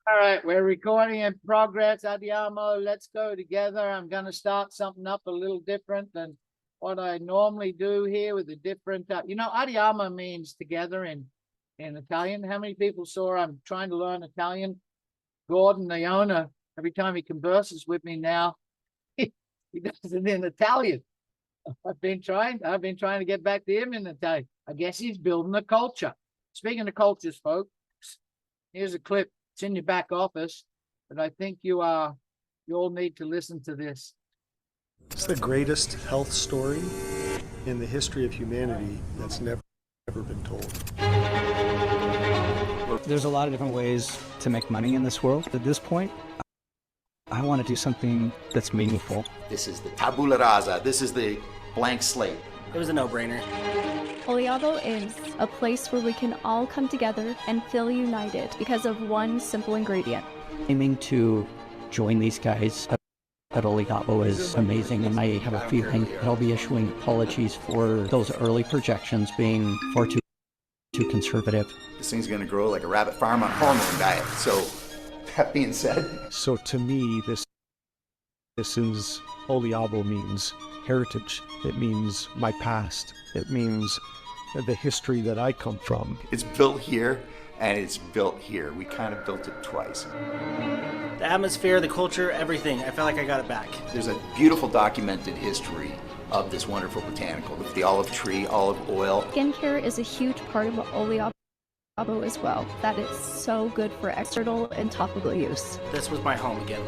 All right, we're recording in progress. Adiamo, let's go together. I'm going to start something up a little different than what I normally do here with a different, Adiamo means together in Italian. How many people saw I'm trying to learn Italian? Gordon, the owner, every time he converses with me now, he does it in Italian. I've been trying to get back to him in Italian. I guess he's building a culture. Speaking of cultures, folks, here's a clip. It's in your back office, but I think you all need to listen to this. It's the greatest health story in the history of humanity that's never been told. There's a lot of different ways to make money in this world. At this point, I want to do something that's meaningful. This is the tabula rasa. This is the blank slate. It was a no-brainer. Oliabo is a place where we can all come together and feel united because of one simple ingredient. Aiming to join these guys at Oliabo is amazing, and I have a feeling that I'll be issuing apologies for those early projections being far too conservative. This thing's going to grow like a rabbit farm on a hormone diet. So, that being said... So to me, this is Oliabo means heritage. It means my past. It means the history that I come from. It's built here, and it's built here. We kind of built it twice. The atmosphere, the culture, everything. I felt like I got it back. There's a beautiful documented history of this wonderful botanical. The olive tree, olive oil. Skincare is a huge part of Oliabo as well. That is so good for external and topical use. This was my home again.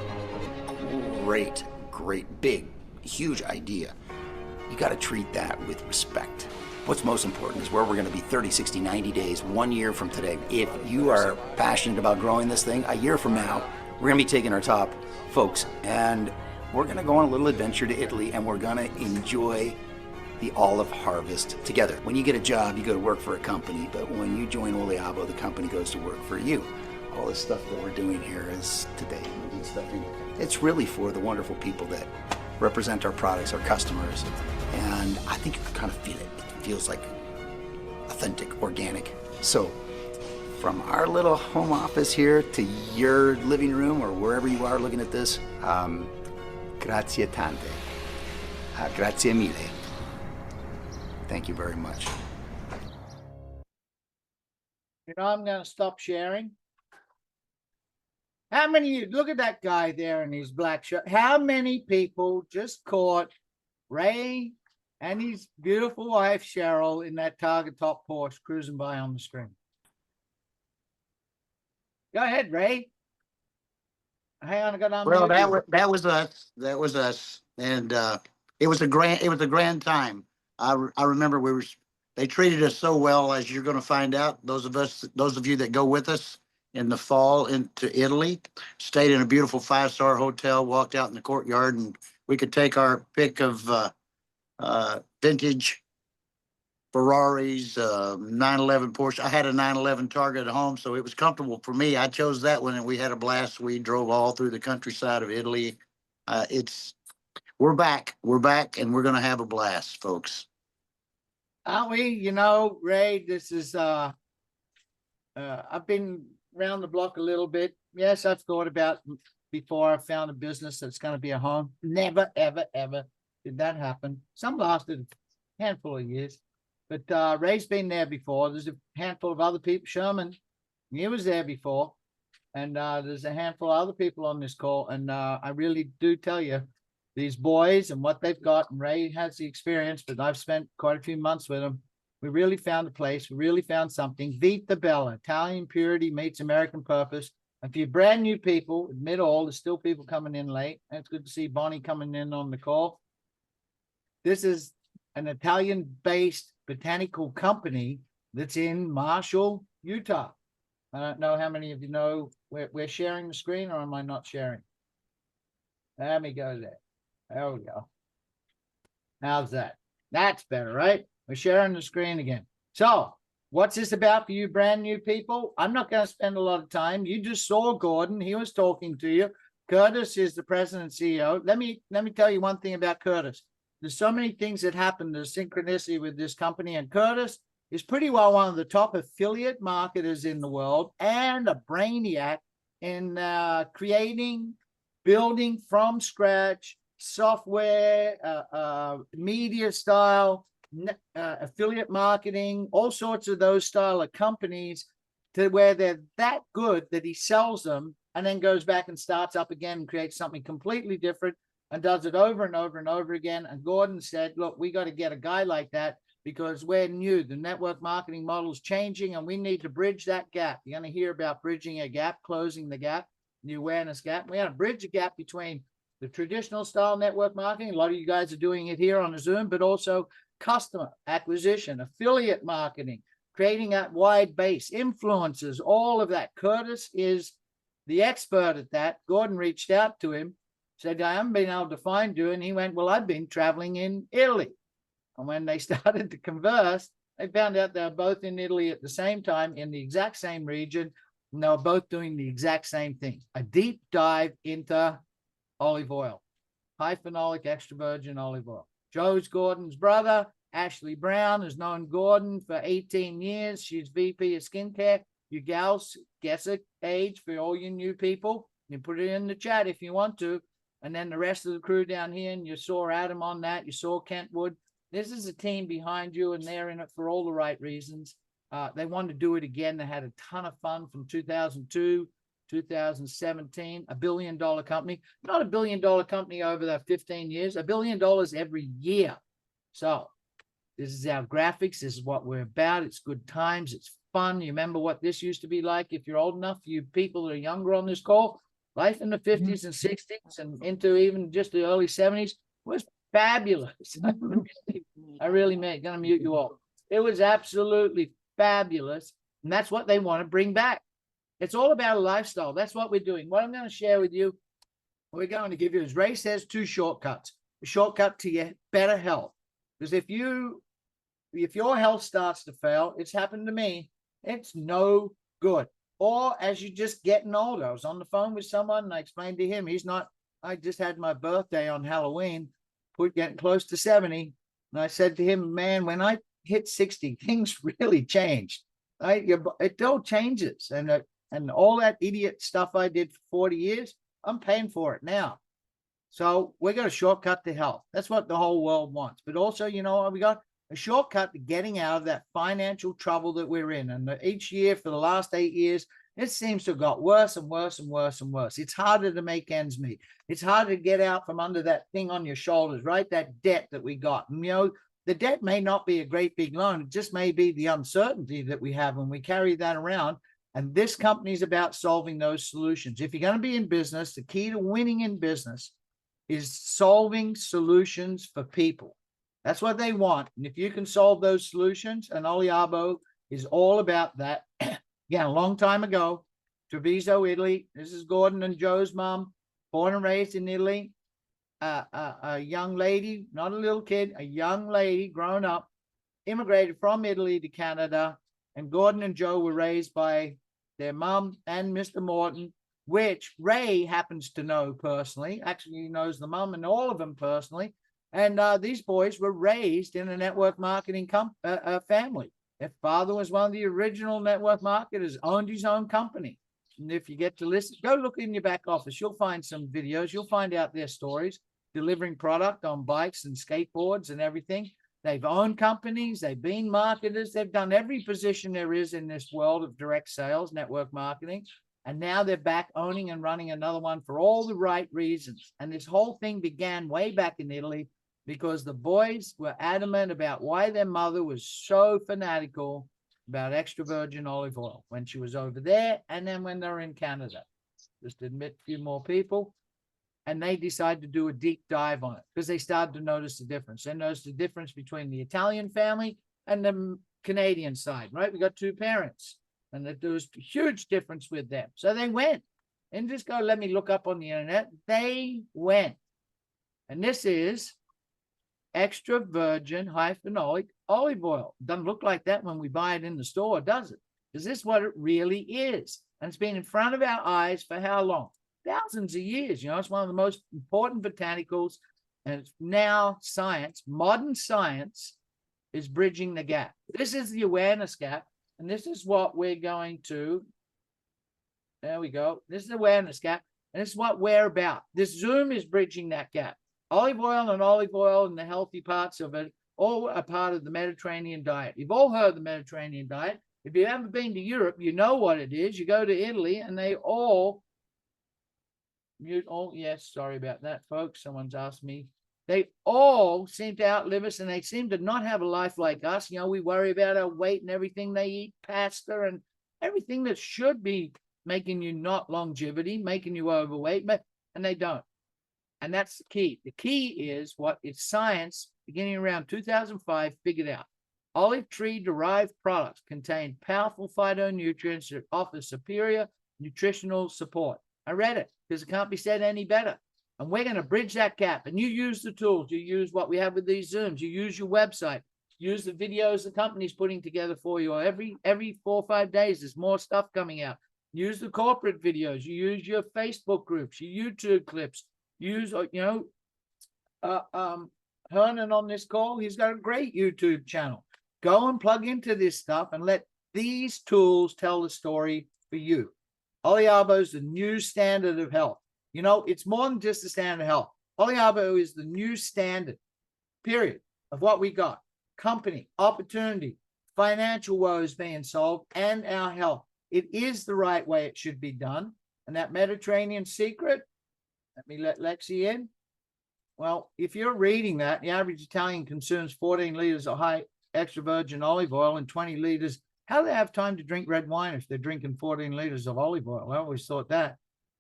Great, big, huge idea. You got to treat that with respect. What's most important is where we're going to be 30, 60, 90 days, 1 year from today. If you are passionate about growing this thing, a year from now, we're going to be taking our top folks and we're going to go on a little adventure to Italy, and we're going to enjoy the olive harvest together. When you get a job, you go to work for a company, but when you join Oliabo, the company goes to work for you. All this stuff that we're doing here is today. It's really for the wonderful people that represent our products, our customers, and I think you can kind of feel it. It feels like authentic, organic. So from our little home office here to your living room or wherever you are looking at this, grazie tante. Grazie mille. Thank you very much. I'm going to stop sharing. How many of you, look at that guy there in his black shirt. How many people just caught Ray and his beautiful wife, Cheryl, in that Target top Porsche cruising by on the screen? Go ahead, Ray. Hang on, I got on. Well, that was us, and it was a grand time. I remember they treated us so well, as you're going to find out. Those of you that go with us in the fall into Italy, stayed in a beautiful 5-star hotel, walked out in the courtyard, and we could take our pick of vintage Ferraris, 911 Porsche. I had a 911 Target at home, so it was comfortable for me. I chose that one, and we had a blast. We drove all through the countryside of Italy. We're back, and we're going to have a blast, folks. Aren't we? Ray, this is, I've been around the block a little bit. Yes, I've thought about before I found a business that's going to be a home. Never, ever, ever did that happen. Some lasted a handful of years. But Ray's been there before. There's a handful of other people. Sherman, he was there before. And there's a handful of other people on this call. And I really do tell you, these boys and what they've got, and Ray has the experience, but I've spent quite a few months with them. We really found a place. We really found something. Vita Bella, Italian purity meets American purpose. And for you brand new people, admit all, there's still people coming in late. And it's good to see Bonnie coming in on the call. This is an Italian-based botanical company that's in Marshall, Utah. I don't know how many of you know we're sharing the screen, or am I not sharing? Let me go there. There we go. How's that? That's better, right? We're sharing the screen again. So what's this about for you brand new people? I'm not going to spend a lot of time. You just saw Gordon. He was talking to you. Curtis is the president and CEO. Let me tell you one thing about Curtis. There's so many things that happen, the synchronicity with this company, and Curtis is pretty well one of the top affiliate marketers in the world and a brainiac in creating, building from scratch software, media style, affiliate marketing, all sorts of those style of companies, to where they're that good that he sells them and then goes back and starts up again and creates something completely different and does it over and over and over again. And Gordon said, look, we got to get a guy like that because we're new. The network marketing model is changing and we need to bridge that gap. You're going to hear about bridging a gap, closing the gap, the awareness gap. We got to bridge the gap between the traditional style network marketing. A lot of you guys are doing it here on the Zoom, but also customer acquisition, affiliate marketing, creating that wide base, influencers, all of that. Curtis is the expert at that. Gordon reached out to him, said, I haven't been able to find you. And he went, well, I've been traveling in Italy. And when they started to converse, they found out they were both in Italy at the same time in the exact same region. And they were both doing the exact same thing, a deep dive into olive oil, high phenolic extra virgin olive oil. Joe's Gordon's brother. Ashley Brown has known Gordon for 18 years. She's VP of skincare. You gals, guess her age for all you new people. You put it in the chat if you want to. And then the rest of the crew down here, and you saw Adam on that. You saw Kentwood. This is a team behind you, and they're in it for all the right reasons. They wanted to do it again. They had a ton of fun from 2002, 2017, $1 billion company. Not $1 billion company over the 15 years, $1 billion every year. So this is our graphics. This is what we're about. It's good times. It's fun. You remember what this used to be like? If you're old enough, you people that are younger on this call, life in the 50s and 60s and into even just the early 70s was fabulous. I really mean, gonna mute you all. It was absolutely fabulous. And that's what they want to bring back. It's all about a lifestyle. That's what we're doing. What I'm going to share with you, we're going to give you, as Ray says, 2 shortcuts. A shortcut to your better health. Because if your health starts to fail, it's happened to me, it's no good. Or as you're just getting older. I was on the phone with someone and I explained to him, I just had my birthday on Halloween, getting close to 70. And I said to him, man, when I hit 60, things really changed. It all changes. And all that idiot stuff I did for 40 years, I'm paying for it now. So we got a shortcut to health. That's what the whole world wants. But also, you know, we got a shortcut to getting out of that financial trouble that we're in. And each year for the last 8 years, it seems to have got worse and worse and worse and worse. It's harder to make ends meet. It's harder to get out from under that thing on your shoulders, right? That debt that we got. And, you know, the debt may not be a great big loan. It just may be the uncertainty that we have when we carry that around. And this company is about solving those solutions. If you're going to be in business, the key to winning in business is solving solutions for people. That's what they want. And if you can solve those solutions, and Oliabo is all about that. Again, a long time ago, Treviso, Italy. This is Gordon and Joe's mom, born and raised in Italy. A young lady, not a little kid, a young lady grown up, immigrated from Italy to Canada. And Gordon and Joe were raised by their mom and Mr. Morton, which Ray happens to know personally. Actually, he knows the mom and all of them personally. And these boys were raised in a network marketing family. Their father was one of the original network marketers, owned his own company. And if you get to listen, go look in your back office. You'll find some videos. You'll find out their stories, delivering product on bikes and skateboards and everything. They've owned companies. They've been marketers. They've done every position there is in this world of direct sales, network marketing. And now they're back owning and running another one for all the right reasons. And this whole thing began way back in Italy because the boys were adamant about why their mother was so fanatical about extra virgin olive oil when she was over there and then when they were in Canada. Just admit a few more people. And they decided to do a deep dive on it because they started to notice the difference. They noticed the difference between the Italian family and the Canadian side, right? We got 2 parents and there was a huge difference with them. So they went and just go, let me look up on the internet. They went. And this is extra virgin high phenolic olive oil. Doesn't look like that when we buy it in the store, does it? Is this what it really is? And it's been in front of our eyes for how long? Thousands of years. You know, it's one of the most important botanicals. And it's now science, modern science is bridging the gap. This is the awareness gap. And this is what we're going to There we go. This is awareness gap. And this is what we're about. This Zoom is bridging that gap. Olive oil and the healthy parts of it all are part of the Mediterranean diet. You've all heard the Mediterranean diet. If you've ever been to Europe, you know what it is. You go to Italy and they all mute. Oh, yes, sorry about that, folks. Someone's asked me. They all seem to outlive us, and they seem to not have a life like us. You know, we worry about our weight and everything. They eat pasta and everything that should be making you not longevity, making you overweight, and they don't. And that's the key. The key is what it's science, beginning around 2005, figured out. Olive tree derived products contain powerful phytonutrients that offer superior nutritional support. I read it because it can't be said any better. And we're going to bridge that gap. And you use the tools. You use what we have with these Zooms. You use your website. Use the videos the company's putting together for you. Every 4 or 5 days, there's more stuff coming out. Use the corporate videos. You use your Facebook groups, your YouTube clips. Use, Herron on this call. He's got a great YouTube channel. Go and plug into this stuff and let these tools tell the story for you. Oliabo is the new standard of health. You know, it's more than just the standard of health. Oliabo is the new standard, period, of what we got. Company, opportunity, financial woes being solved, and our health. It is the right way it should be done. And that Mediterranean secret, let me let Lexi in. Well, if you're reading that, the average Italian consumes 14 liters of high extra virgin olive oil and 20 liters. How do they have time to drink red wine if they're drinking 14 liters of olive oil? I always thought that.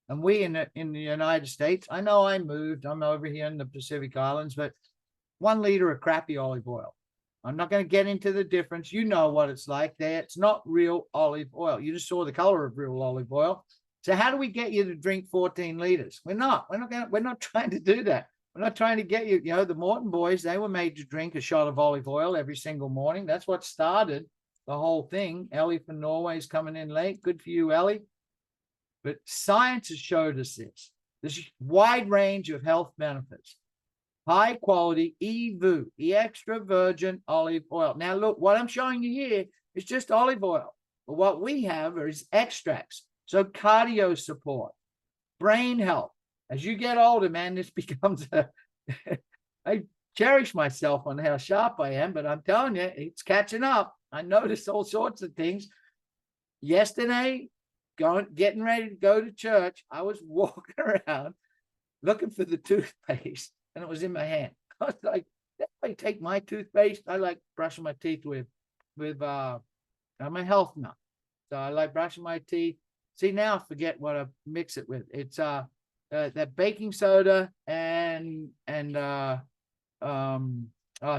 And we in the United States, I know I moved, I'm over here in the Pacific Islands, but 1 liter of crappy olive oil. I'm not going to get into the difference. You know what it's like there. It's not real olive oil. You just saw the color of real olive oil. So how do we get you to drink 14 liters? We're not trying to do that. We're not trying to get you, the Morton boys, they were made to drink a shot of olive oil every single morning. That's what started the whole thing. Ellie from Norway is coming in late. Good for you, Ellie. But science has showed us this wide range of health benefits. High quality EVOO, extra virgin olive oil. Now look, what I'm showing you here is just olive oil. But what we have is extracts. So cardio support, brain health. As you get older, man, this becomes I cherish myself on how sharp I am, but I'm telling you, it's catching up. I notice all sorts of things. Yesterday, getting ready to go to church, I was walking around looking for the toothpaste, and it was in my hand. I was like, if I take my toothpaste, I like brushing my teeth with I'm a health nut. So I like brushing my teeth. See, now I forget what I mix it with. It's that baking soda and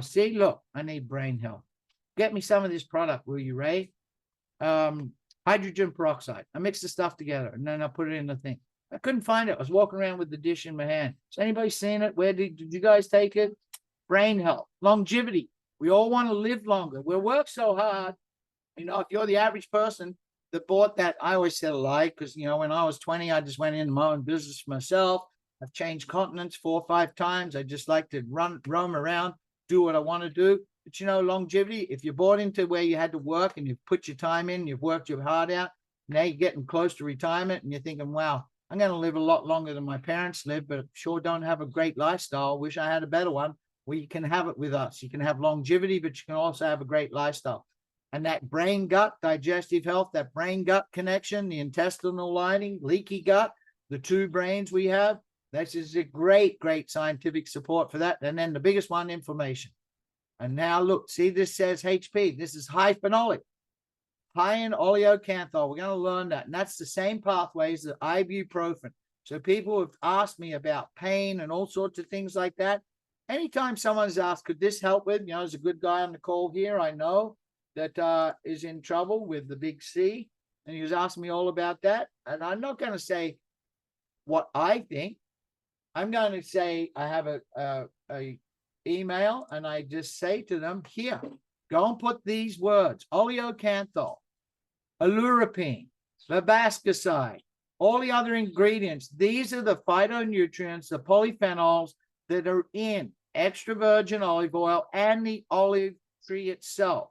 see, look, I need brain health. Get me some of this product, will you, Ray? Hydrogen peroxide. I mix the stuff together and then I put it in the thing. I couldn't find it. I was walking around with the dish in my hand. Has anybody seen it? Where did you guys take it? Brain health, longevity. We all want to live longer. We work so hard. If you're the average person that bought that, I always said a lie because, when I was 20, I just went into my own business for myself. I've changed continents 4 or 5 times. I just like to roam around, do what I want to do. But, longevity, if you bought into where you had to work and you've put your time in, you've worked your heart out, now you're getting close to retirement and you're thinking, wow, I'm going to live a lot longer than my parents lived, but sure don't have a great lifestyle. Wish I had a better one. Well, you can have it with us. You can have longevity, but you can also have a great lifestyle. And that brain gut, digestive health, that brain gut connection, the intestinal lining, leaky gut, the 2 brains we have, this is a great, great scientific support for that. And then the biggest one, inflammation. And now look, see, this says HP. This is high phenolic, high in oleocanthal. We're going to learn that. And that's the same pathways as ibuprofen. So people have asked me about pain and all sorts of things like that. Anytime someone's asked, could this help with, there's a good guy on the call here, I know, that is in trouble with the big C. And he was asking me all about that. And I'm not going to say what I think. I'm going to say I have a email and I just say to them, here, go and put these words, oleocanthal, alurapine, verbascicide, all the other ingredients. These are the phytonutrients, the polyphenols that are in extra virgin olive oil and the olive tree itself.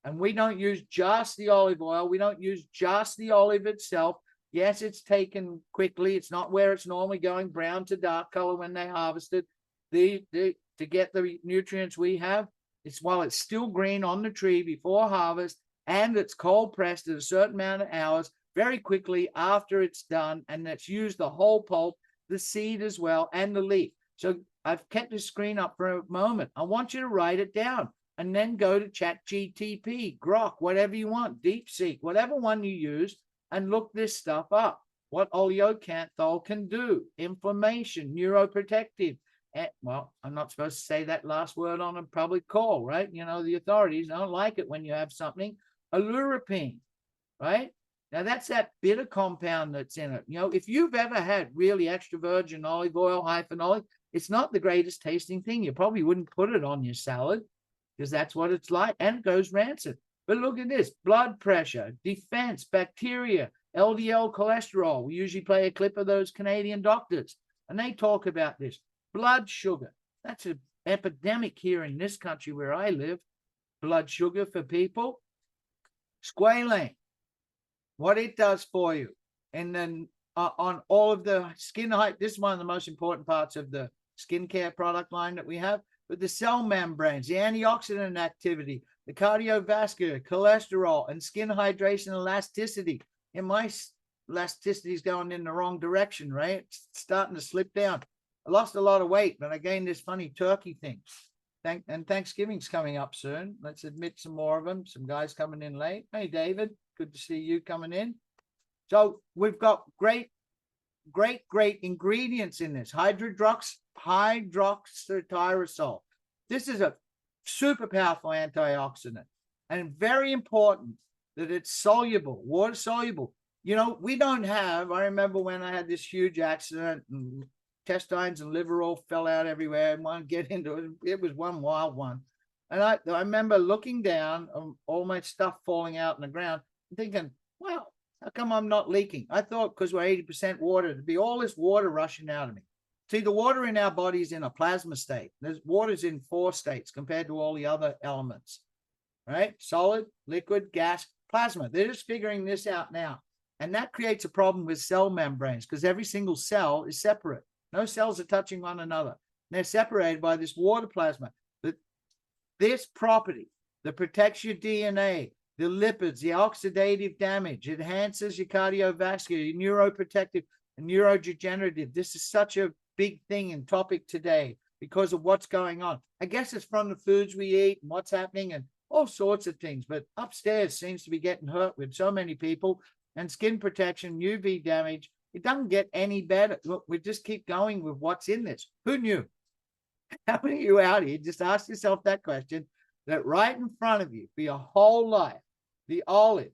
And we don't use just the olive oil. We don't use just the olive itself. Yes, it's taken quickly. It's not where it's normally going, brown to dark color when they harvested. To get the nutrients we have, it's while it's still green on the tree before harvest, and it's cold pressed at a certain amount of hours very quickly after it's done, and that's used the whole pulp, the seed as well, and the leaf. So I've kept the screen up for a moment. I want you to write it down and then go to ChatGTP, Grok, whatever you want, DeepSeek, whatever one you use, and look this stuff up. What oleocanthal can do, inflammation, neuroprotective. Well, I'm not supposed to say that last word on a public call, right? You know, the authorities don't like it when you have something, alurapine, right? Now that's that bitter compound that's in it. You know, if you've ever had really extra virgin olive oil, hyphenolic, it's not the greatest tasting thing. You probably wouldn't put it on your salad because that's what it's like, and it goes rancid. But look at this: blood pressure, defense, bacteria, LDL cholesterol. We usually play a clip of those Canadian doctors, and they talk about this. Blood sugar. That's an epidemic here in this country where I live. Blood sugar for people. Squalane. What it does for you. And then on all of the skin height, this is one of the most important parts of the skincare product line that we have. But the cell membranes, the antioxidant activity, the cardiovascular, cholesterol, and skin hydration elasticity. And my elasticity is going in the wrong direction, right? It's starting to slip down. I lost a lot of weight, but I gained this funny turkey thing. And Thanksgiving's coming up soon. Let's admit some more of them. Some guys coming in late. Hey, David, good to see you coming in. So we've got great ingredients in this. Hydroxytyrosol. This is a super powerful antioxidant, and very important that it's soluble, water soluble. You know, we don't have, I remember when I had this huge accident and intestines and liver all fell out everywhere. I want to get into it. It was one wild one. And I remember looking down on all my stuff falling out in the ground and thinking, wow, how come I'm not leaking? I thought because we're 80% water, there'd be all this water rushing out of me. See, the water in our body is in a plasma state. There's water's in 4 states compared to all the other elements, right? Solid, liquid, gas, plasma. They're just figuring this out now. And that creates a problem with cell membranes because every single cell is separate. No cells are touching one another. They're separated by this water plasma. This property that protects your DNA, the lipids, the oxidative damage, it enhances your cardiovascular, your neuroprotective, and neurodegenerative. This is such a big thing and topic today because of what's going on. I guess it's from the foods we eat and what's happening and all sorts of things. But upstairs seems to be getting hurt with so many people, and skin protection, UV damage. It doesn't get any better. Look, we just keep going with what's in this. Who knew? How many of you out here just ask yourself that question, that right in front of you for your whole life, the olive,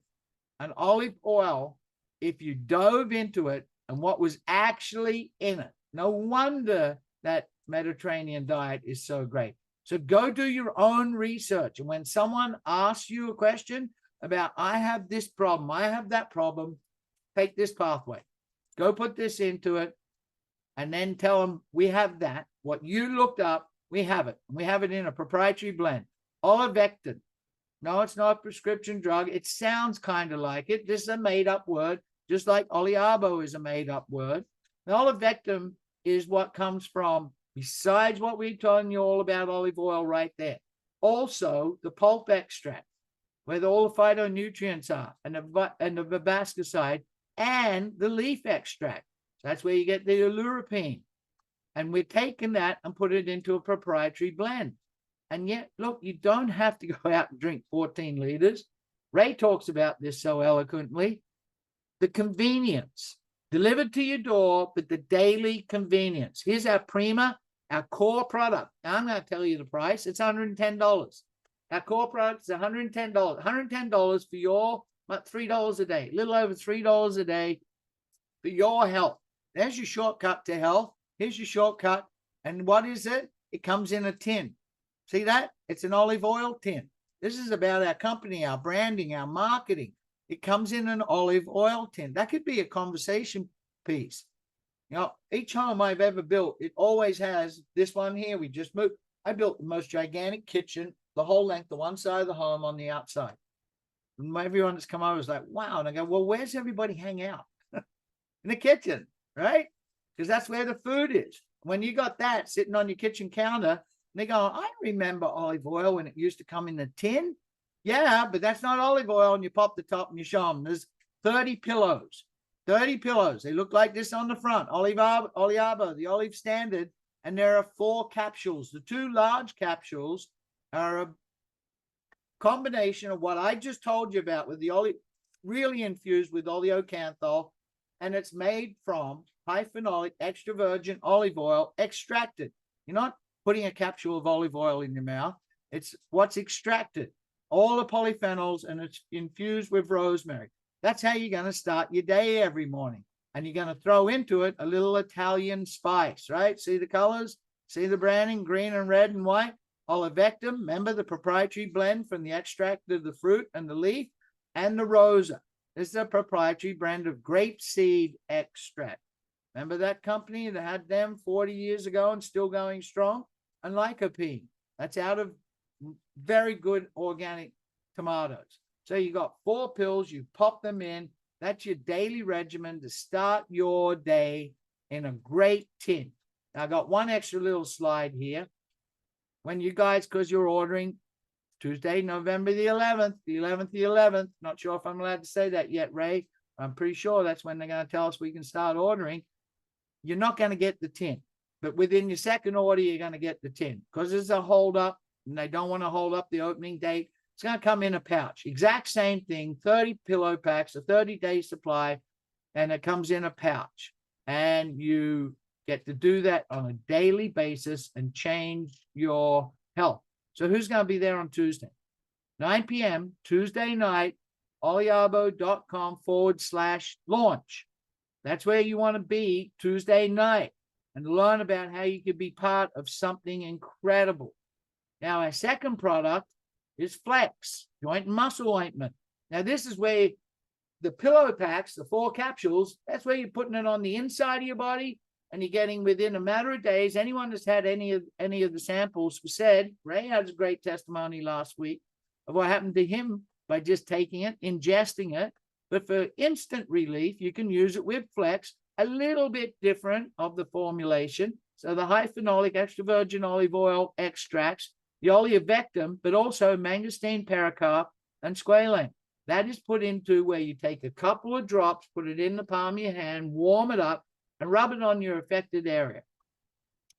an olive oil, if you dove into it and what was actually in it. No wonder that Mediterranean diet is so great. So go do your own research. And when someone asks you a question about, I have this problem, I have that problem, take this pathway. Go put this into it and then tell them we have that. What you looked up, we have it. We have it in a proprietary blend. Olivectin. No, it's not a prescription drug. It sounds kind of like it. This is a made-up word, just like Oliabo is a made-up word. The olivectin is what comes from, besides what we're telling you all about olive oil right there, also the pulp extract, where all the phytonutrients are, and the verbascicide, and the leaf extract. So that's where you get the alurapine. And we're taking that and put it into a proprietary blend. And yet, look, you don't have to go out and drink 14 liters. Ray talks about this so eloquently. The convenience, delivered to your door, but the daily convenience. Here's our Prima, our core product. Now, I'm going to tell you the price. It's $110. Our core product is $110. $110 for your, about $3 a day, a little over $3 a day for your health. There's your shortcut to health. Here's your shortcut. And what is it? It comes in a tin. See that? It's an olive oil tin. This is about our company, our branding, our marketing. It comes in an olive oil tin. That could be a conversation piece. You know, each home I've ever built, it always has this one here. We just moved. I built the most gigantic kitchen, the whole length of one side of the home on the outside. And everyone that's come over is like, wow. And I go, well, where's everybody hang out? in the kitchen, right? Because that's where the food is. When you got that sitting on your kitchen counter, and they go, I remember olive oil when it used to come in the tin. Yeah, but that's not olive oil. And you pop the top and you show them. There's 30 pillows. 30 pillows. They look like this on the front. Oliabo, the olive standard. And there are 4 capsules. The 2 large capsules are a combination of what I just told you about with the olive, really infused with oleocanthal. And it's made from high phenolic extra virgin olive oil extracted. You're not putting a capsule of olive oil in your mouth. It's what's extracted. All the polyphenols, and it's infused with rosemary. That's how you're going to start your day every morning. And you're going to throw into it a little Italian spice, right? See the colors? See the branding, green and red and white? Olivectum, remember the proprietary blend from the extract of the fruit and the leaf, and the rosa. This is a proprietary blend of grapeseed extract. Remember that company that had them 40 years ago and still going strong? And lycopene. That's out of very good organic tomatoes. So you got 4 pills, you pop them in. That's your daily regimen to start your day in a great tin. Now, I got one extra little slide here. When you guys, because you're ordering Tuesday, November the 11th, not sure if I'm allowed to say that yet, Ray. I'm pretty sure that's when they're going to tell us we can start ordering. You're not going to get the tin, but within your second order, you're going to get the tin because there's a hold up and they don't want to hold up the opening date. It's going to come in a pouch, exact same thing, 30 pillow packs, a 30-day supply, and it comes in a pouch. And you get to do that on a daily basis and change your health. So who's going to be there on Tuesday? 9 p.m. Tuesday night, oliabo.com/launch. That's where you want to be Tuesday night and learn about how you could be part of something incredible. Now, our second product is Flex, joint and muscle ointment. Now, this is where the pillow packs, the 4 capsules, that's where you're putting it on the inside of your body, and you're getting within a matter of days. Anyone that's had any of the samples said, Ray had a great testimony last week of what happened to him by just taking it, ingesting it. But for instant relief, you can use it with Flex, a little bit different of the formulation. So the high phenolic extra virgin olive oil extracts, the oleovectum, but also mangosteen, pericarp, and squalane. That is put into where you take a couple of drops, put it in the palm of your hand, warm it up, and rub it on your affected area.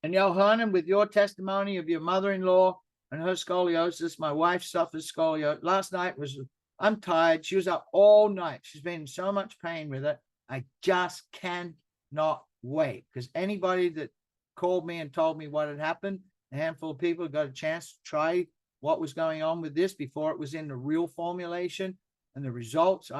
And Johanna, with your testimony of your mother-in-law and her scoliosis, my wife suffers scoliosis. Last night I'm tired. She was up all night. She's been in so much pain with it. I just cannot wait, because anybody that called me and told me what had happened, a handful of people got a chance to try what was going on with this before it was in the real formulation and the results.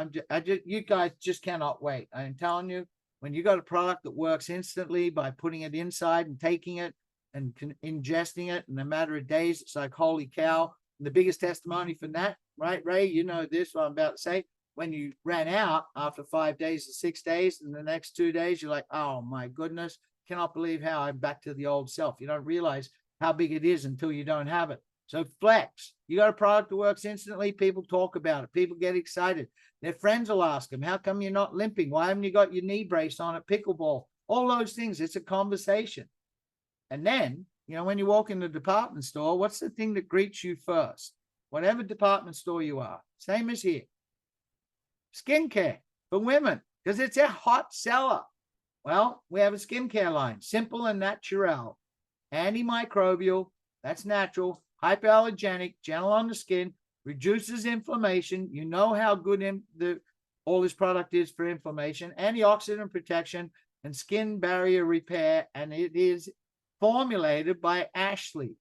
You guys just cannot wait. I'm telling you, when you got a product that works instantly by putting it inside and taking it and ingesting it in a matter of days, it's like, holy cow. And the biggest testimony from that, right, Ray? You know this, what I'm about to say. When you ran out after 5 days or 6 days, and the next 2 days, you're like, oh my goodness, cannot believe how I'm back to the old self. You don't realize how big it is until you don't have it. So Flex, you got a product that works instantly. People talk about it. People get excited. Their friends will ask them, how come you're not limping? Why haven't you got your knee brace on at pickleball? All those things. It's a conversation. And then, you know, when you walk in the department store, what's the thing that greets you first? Whatever department store you are, same as here. Skincare for women, because it's a hot seller. Well, we have a skincare line, simple and natural, antimicrobial, that's natural, hypoallergenic, gentle on the skin, reduces inflammation. You know how good all this product is for inflammation, antioxidant protection, and skin barrier repair. And it is formulated by Ashley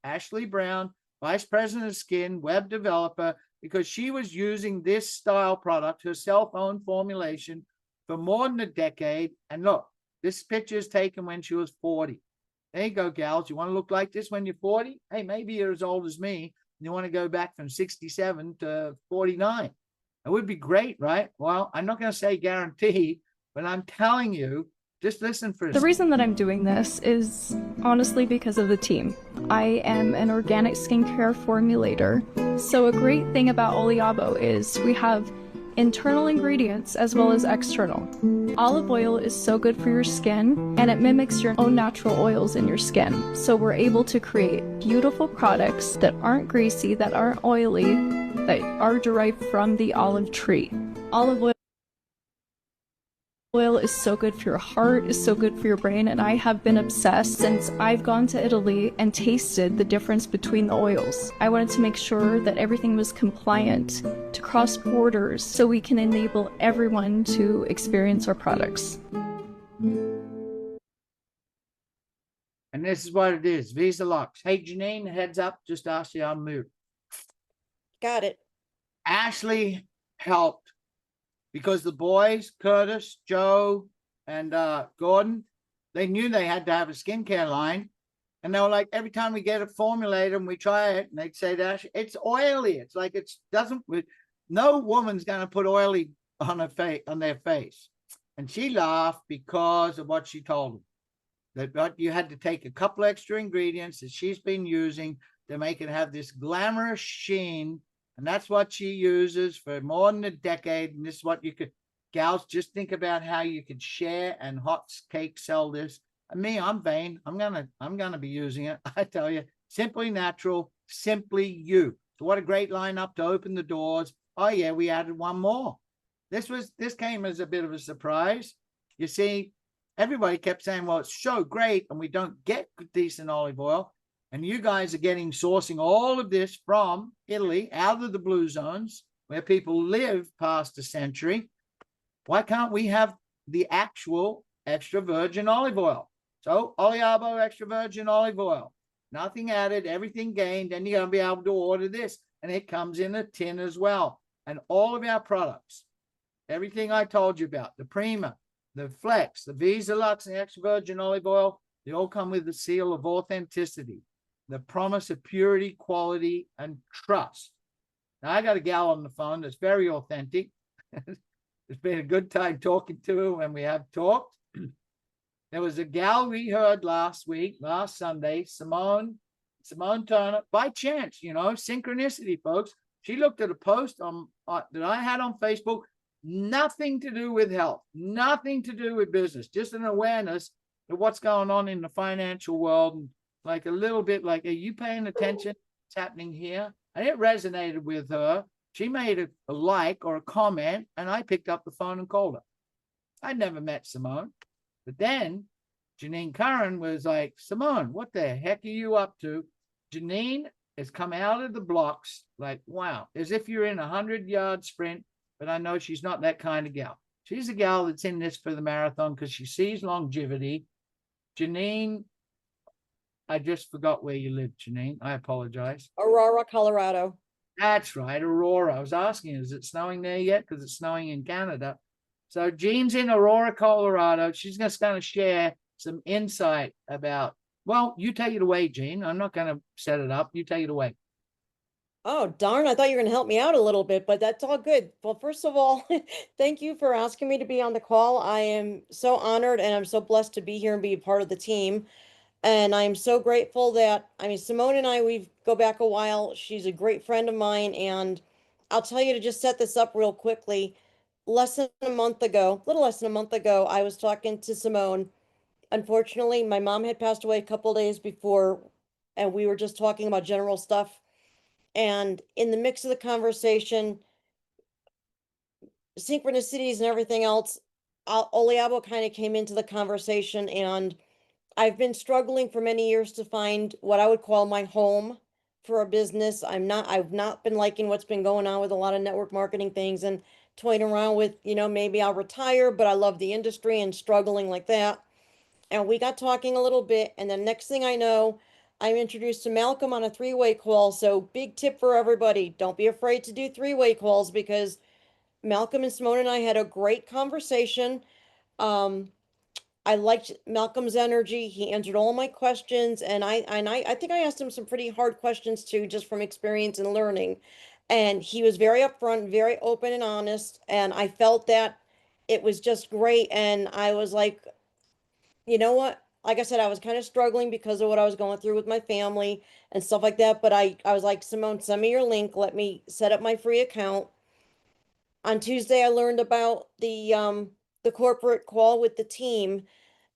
Brown, Vice President of Skin, web developer, because she was using this style product, her self-owned formulation, for more than a decade. And look, this picture is taken when she was 40. There you go, gals. You want to look like this when you're 40? Hey, maybe you're as old as me. You want to go back from 67 to 49. It would be great, right? Well, I'm not going to say guarantee, but I'm telling you, just listen for a The reason that I'm doing this is honestly because of the team. I am an organic skincare formulator. So a great thing about Oliabo is we have internal ingredients as well as external. Olive oil is so good for your skin, and it mimics your own natural oils in your skin. So we're able to create beautiful products that aren't greasy, that aren't oily, that are derived from the olive tree. Olive oil is so good for your heart, is so good for your brain, and I have been obsessed since I've gone to Italy and tasted the difference between the oils. I wanted to make sure that everything was compliant to cross borders so we can enable everyone to experience our products. And this is what it is, Visa Lux. Hey, Janine, heads up, just ask you on mute. Got it. Ashley helped because the boys, Curtis, Joe, and Gordon, they knew they had to have a skincare line. And they were like, every time we get it formulated and we try it, and they'd say to Ashley, it's oily. It's like, no woman's going to put oily on their face. And she laughed because of what she told them. That you had to take a couple extra ingredients that she's been using to make it have this glamorous sheen. And that's what she uses for more than a decade. And this is what you could, gals, just think about how you could share and hot cake sell this. And me, I'm vain. I'm gonna be using it. I tell you, simply natural, simply you. So what a great lineup to open the doors. Oh yeah, we added one more. This came as a bit of a surprise. You see, everybody kept saying, well, it's so great, and we don't get decent olive oil. And you guys are sourcing all of this from Italy, out of the blue zones, where people live past a century. Why can't we have the actual extra virgin olive oil? So, Oliabo extra virgin olive oil. Nothing added, everything gained, and you're going to be able to order this. And it comes in a tin as well. And all of our products, everything I told you about, the Prima, the Flex, the Visa Lux, and the extra virgin olive oil, they all come with the seal of authenticity, the promise of purity, quality, and trust. Now, I got a gal on the phone that's very authentic. It's been a good time talking to her when we have talked. There was a gal we heard last Sunday, Simone Turner, by chance, synchronicity, folks. She looked at a post that I had on Facebook, nothing to do with health, nothing to do with business, just an awareness of what's going on in the financial world. And like a little bit like, are you paying attention? What's happening here? And it resonated with her. She made a like or a comment, and I picked up the phone and called her. I'd never met Simone. But then Janine Curran was like, Simone, what the heck are you up to? Janine has come out of the blocks like, wow, as if you're in a 100-yard sprint. But I know she's not that kind of gal. She's a gal that's in this for the marathon because she sees longevity. Janine, I just forgot where you live, Janine. I apologize. Aurora, Colorado. That's right, Aurora. I was asking, is it snowing there yet? Because it's snowing in Canada. So Jean's in Aurora, Colorado. She's just going to share some insight about, well, you take it away, Jean. I'm not going to set it up. You take it away. Oh, darn. I thought you were going to help me out a little bit, but that's all good. Well, first of all, thank you for asking me to be on the call. I am so honored and I'm so blessed to be here and be a part of the team. And I'm so grateful that, Simone and I, we go back a while. She's a great friend of mine. And I'll tell you, to just set this up real quickly, a little less than a month ago, I was talking to Simone. Unfortunately, my mom had passed away a couple days before, and we were just talking about general stuff. And in the mix of the conversation, synchronicities and everything else, Oliabo kind of came into the conversation, and I've been struggling for many years to find what I would call my home for a business. I've not been liking what's been going on with a lot of network marketing things and toying around with, maybe I'll retire, but I love the industry and struggling like that. And we got talking a little bit, and the next thing I know, I'm introduced to Malcolm on a three-way call. So big tip for everybody, don't be afraid to do three-way calls, because Malcolm and Simone and I had a great conversation. I liked Malcolm's energy. He answered all my questions, and I think I asked him some pretty hard questions too, just from experience and learning. And he was very upfront, very open and honest, and I felt that it was just great. And I was like, you know what? Like I said, I was kind of struggling because of what I was going through with my family and stuff like that. But I was like, Simone, send me your link. Let me set up my free account. On Tuesday, I learned about the corporate call with the team,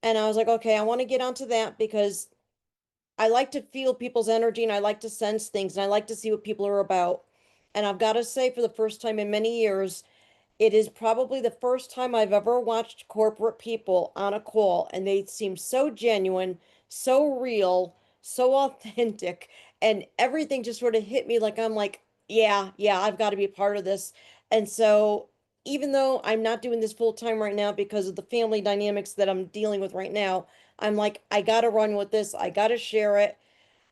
and I was like, okay, I want to get onto that because I like to feel people's energy and I like to sense things and I like to see what people are about. And I've got to say, for the first time in many years, it is probably the first time I've ever watched corporate people on a call, and they seem so genuine, so real, so authentic, and everything just sort of hit me like I'm like, yeah, yeah, I've got to be a part of this. And so, even though I'm not doing this full time right now because of the family dynamics that I'm dealing with right now, I'm like, I got to run with this. I got to share it.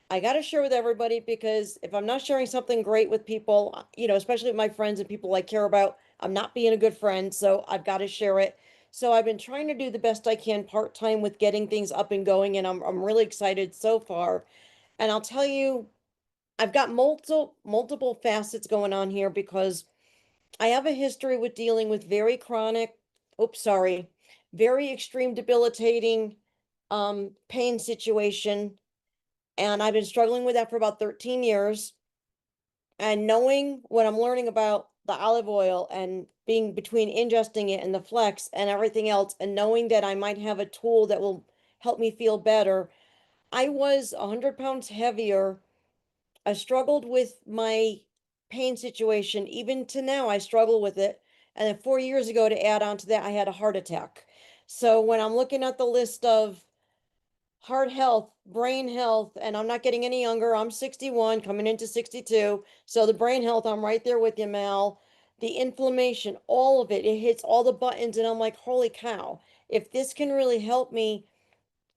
I got to share with everybody because if I'm not sharing something great with people, especially with my friends and people I care about, I'm not being a good friend. So I've got to share it. So I've been trying to do the best I can part time with getting things up and going, and I'm really excited so far. And I'll tell you, I've got multiple facets going on here because I have a history with dealing with very chronic, oops, sorry, very extreme debilitating pain situation, and I've been struggling with that for about 13 years. And knowing what I'm learning about the olive oil and being between ingesting it and the flex and everything else, and knowing that I might have a tool that will help me feel better, I was 100 pounds heavier. I struggled with my pain situation. Even to now, I struggle with it. And then 4 years ago, to add on to that, I had a heart attack. So when I'm looking at the list of heart health, brain health, and I'm not getting any younger. I'm 61, coming into 62. So the brain health, I'm right there with you, Mal. The inflammation, all of it, it hits all the buttons, and I'm like, holy cow, if this can really help me.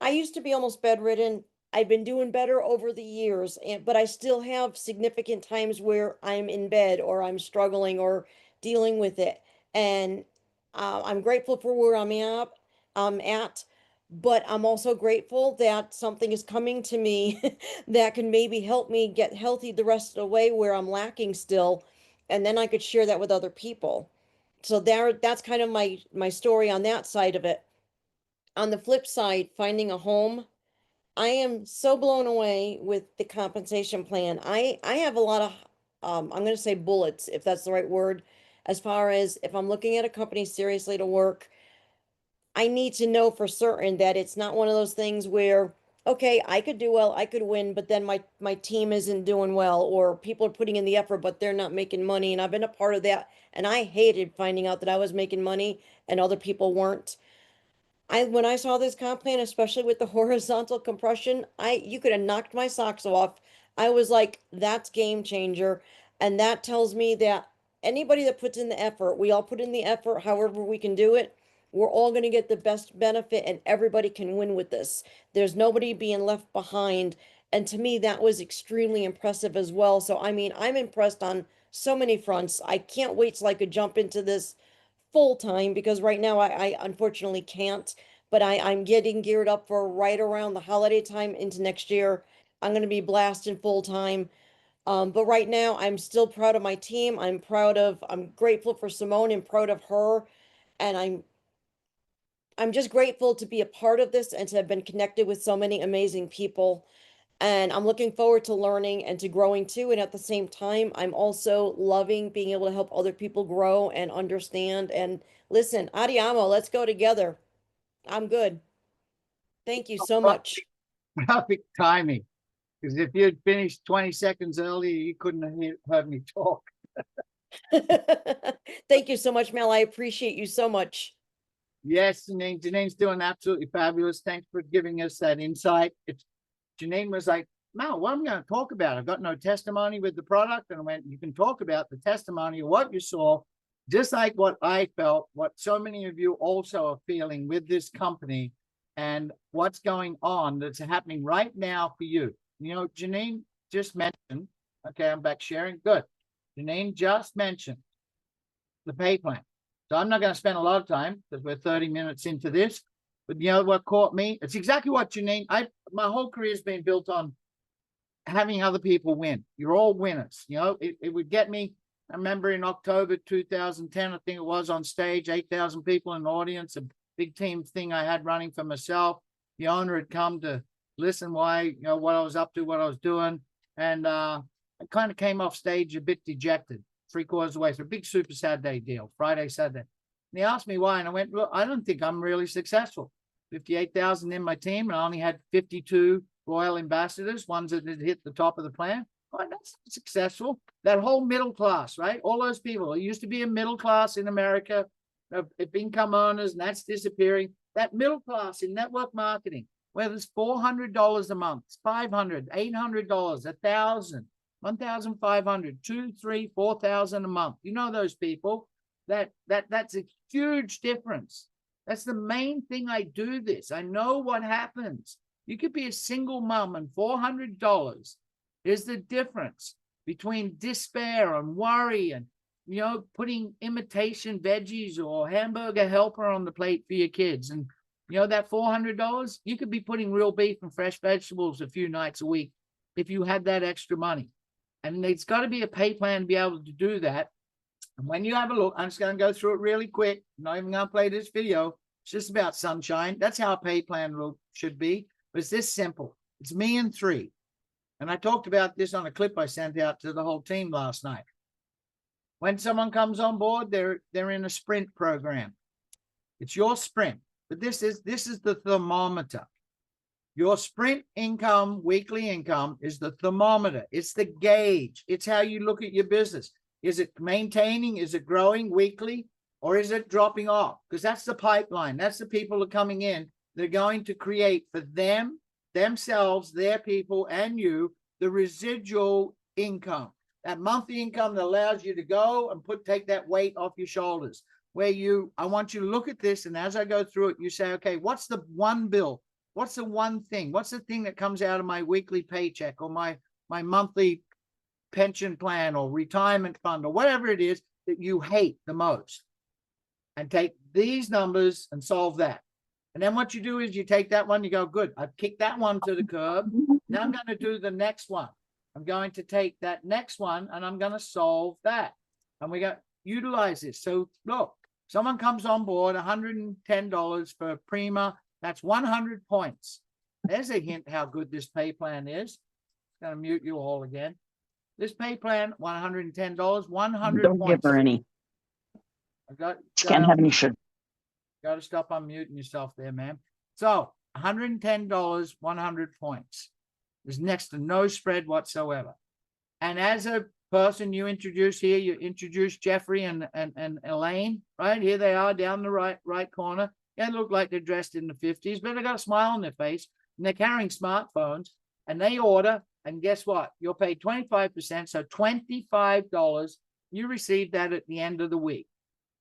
I used to be almost bedridden. I've been doing better over the years, but I still have significant times where I'm in bed or I'm struggling or dealing with it. And I'm grateful for where I'm at, but I'm also grateful that something is coming to me that can maybe help me get healthy the rest of the way where I'm lacking still, and then I could share that with other people. So that's kind of my story on that side of it. On the flip side, finding a home, I am so blown away with the compensation plan. I have a lot of I'm going to say bullets, if that's the right word, as far as if I'm looking at a company seriously to work, I need to know for certain that it's not one of those things where, okay, I could do well, I could win, but then my team isn't doing well, or people are putting in the effort but they're not making money. And I've been a part of that, and I hated finding out that I was making money and other people weren't. When I saw this comp plan, especially with the horizontal compression, you could have knocked my socks off. I was like, that's game changer. And that tells me that anybody that puts in the effort, we all put in the effort however we can do it. We're all going to get the best benefit and everybody can win with this. There's nobody being left behind. And to me, that was extremely impressive as well. So, I mean, I'm impressed on so many fronts. I can't wait till I could jump into this full time because right now I unfortunately can't. But I'm getting geared up for right around the holiday time into next year. I'm going to be blasting full time. But right now I'm still proud of my team. I'm grateful for Simone and proud of her. And I'm just grateful to be a part of this and to have been connected with so many amazing people. And I'm looking forward to learning and to growing too. And at the same time, I'm also loving being able to help other people grow and understand. And listen, Adiamo, let's go together. I'm good. Thank you so much. Perfect timing. Because if you'd finished 20 seconds earlier, you couldn't have heard me talk. Thank you so much, Mel. I appreciate you so much. Yes, Janine. Janine's doing absolutely fabulous. Thanks for giving us that insight. Janine was like, Mel, what am I going to talk about? I've got no testimony with the product. And I went, you can talk about the testimony of what you saw, just like what I felt, what so many of you also are feeling with this company and what's going on that's happening right now for you. You know, Janine just mentioned, okay, I'm back sharing. Good. Janine just mentioned the pay plan. So I'm not going to spend a lot of time because we're 30 minutes into this. But you know what caught me? It's exactly what Janine, my whole career has been built on having other people win. You're all winners. You know, it would get me. I remember in October 2010, I think it was, on stage, 8,000 people in the audience, a big team thing I had running for myself. The owner had come to listen why, you know, what I was up to, what I was doing. And I kind of came off stage a bit dejected. 3/4 away. So a big Super Saturday deal, Friday, Saturday. And he asked me why, and I went, look, I don't think I'm really successful. 58,000 in my team, and I only had 52 Royal Ambassadors, ones that had hit the top of the plan. Well, that's successful. That whole middle class, right? All those people. It used to be a middle class in America of income earners, and that's disappearing. That middle class in network marketing, where there's $400 a month, $500, $800, $1,000, $1,500, $2,000, $3,000, $4,000 a month. You know those people. That's a huge difference. That's the main thing I do this. I know what happens. You could be a single mom, and $400 is the difference between despair and worry and, you know, putting imitation veggies or hamburger helper on the plate for your kids. And, you know, that $400, you could be putting real beef and fresh vegetables a few nights a week if you had that extra money. And it's got to be a pay plan to be able to do that. And when you have a look, I'm just going to go through it really quick. I'm not even going to play this video. It's just about sunshine. That's how a pay plan should be. But it's this simple. It's me and 3. And I talked about this on a clip I sent out to the whole team last night. When someone comes on board, they're in a sprint program. It's your sprint. But this is the thermometer. Your sprint income, weekly income, is the thermometer. It's the gauge. It's how you look at your business. Is it maintaining? Is it growing weekly? Or is it dropping off? Because that's the pipeline. That's the people that are coming in. They're going to create for them, themselves, their people, and you, the residual income. That monthly income that allows you to go and take that weight off your shoulders. Where I want you to look at this, and as I go through it, you say, okay, what's the one bill? What's the one thing? What's the thing that comes out of my weekly paycheck or my monthly pension plan or retirement fund or whatever it is that you hate the most? And take these numbers and solve that. And then what you do is you take that one, you go, good, I've kicked that one to the curb. Now I'm going to do the next one. I'm going to take that next one and I'm going to solve that. And we got utilize this. So look, someone comes on board, $110 for Prima. That's 100 points. There's a hint how good this pay plan is. I'm going to mute you all again. This pay plan, $110, 100 Don't points. give her any. Can't have any sugar. Got to stop unmuting yourself there, ma'am. So $110, 100 points. There's next to no spread whatsoever. And as a person you introduce here, you introduce Jeffrey and Elaine, right? Here they are down the right corner. They look like they're dressed in the 50s, but they got a smile on their face, and they're carrying smartphones, and they order, and guess what? You're paid 25%, so $25. You receive that at the end of the week.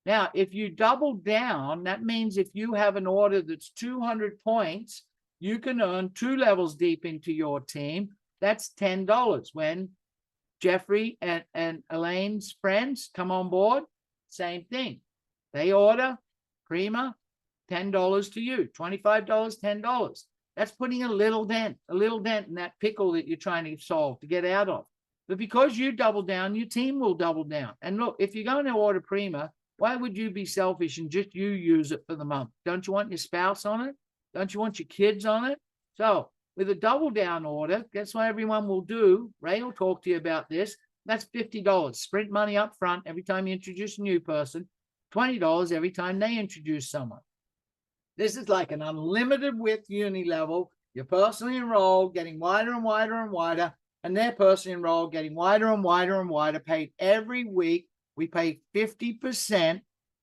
Now, if you double down, that means if you have an order that's 200 points, you can earn 2 levels deep into your team. That's $10. When Jeffrey and Elaine's friends come on board, same thing. They order Prima, $10 to you, $25, $10. That's putting a little dent in that pickle that you're trying to solve, to get out of. But because you double down, your team will double down. And look, if you're going to order Prima, why would you be selfish and just you use it for the month? Don't you want your spouse on it? Don't you want your kids on it? So with a double down order, guess what everyone will do? Ray will talk to you about this. That's $50. Sprint money up front every time you introduce a new person, $20 every time they introduce someone. This is like an unlimited width uni level. You're personally enrolled, getting wider and wider and wider, and they're personally enrolled, getting wider and wider and wider, paid every week. We pay 50%.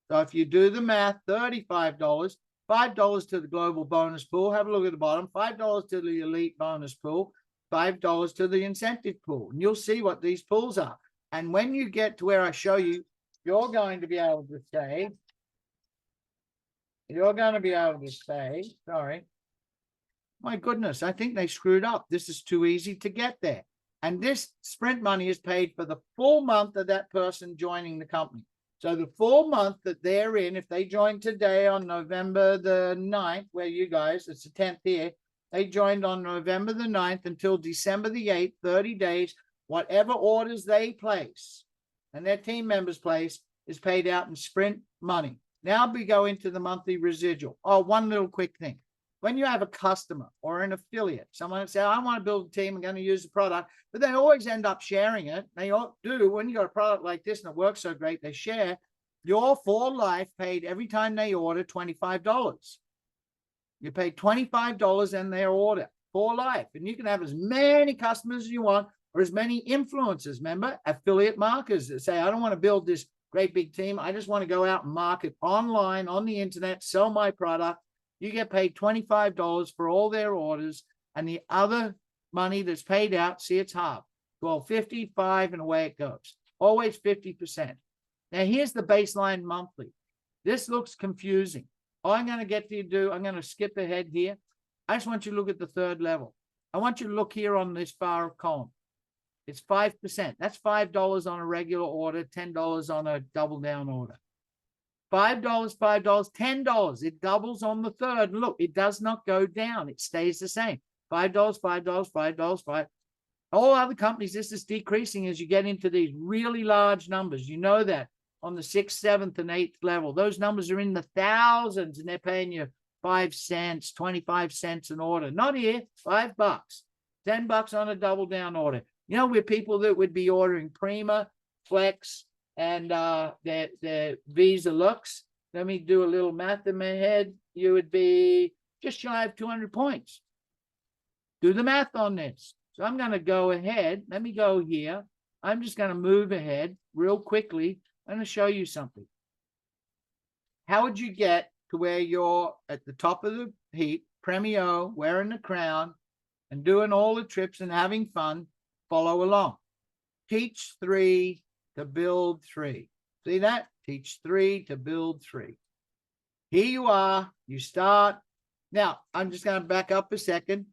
So if you do the math, $35, $5 to the global bonus pool. Have a look at the bottom. $5 to the elite bonus pool, $5 to the incentive pool. And you'll see what these pools are. And when you get to where I show you, you're going to be able to say, sorry, my goodness, I think they screwed up. This is too easy to get there. And this sprint money is paid for the full month of that person joining the company. So the full month that they're in, if they join today on November the 9th, where you guys, it's the 10th here, they joined on November the 9th until December the 8th, 30 days, whatever orders they place and their team members place is paid out in sprint money. Now we go into the monthly residual. Oh, one little quick thing. when you have a customer or an affiliate, someone say, I want to build a team, I'm going to use the product, but they always end up sharing it. They all do. When you got a product like this and it works so great, they share. Your for life paid every time they order $25. You pay $25 in their order for life. And you can have as many customers as you want or as many influencers, remember, affiliate marketers that say, I don't want to build this great big team. I just want to go out and market online on the internet, sell my product. You get paid $25 for all their orders, and the other money that's paid out, see, it's half. $12.50, $5, and away it goes. Always 50%. Now, here's the baseline monthly. This looks confusing. All I'm going to get you to do, I'm going to skip ahead here. I just want you to look at the third level. I want you to look here on this far column. It's 5%. That's $5 on a regular order, $10 on a double down order. $5, $5, $10. It doubles on the third. Look, it does not go down. It stays the same. $5, $5, $5, $5. All other companies, this is decreasing as you get into these really large numbers. You know that on the 6th, 7th, and 8th level. Those numbers are in the thousands, and they're paying you 5 cents, 25 cents an order. Not here, $5, $10 on a double down order. You know, we're people that would be ordering Prima, Flex, and their Visa Lux. Let me do a little math in my head. You would be just shy of 200 points. Do the math on this. So I'm going to go ahead. Let me go here. I'm just going to move ahead real quickly. I'm going to show you something. How would you get to where you're at the top of the heap, Premio, wearing the crown, and doing all the trips and having fun? Follow along. Teach 3 to build 3. See that? Teach 3 to build 3. Here you are. You start. Now, I'm just going to back up a second.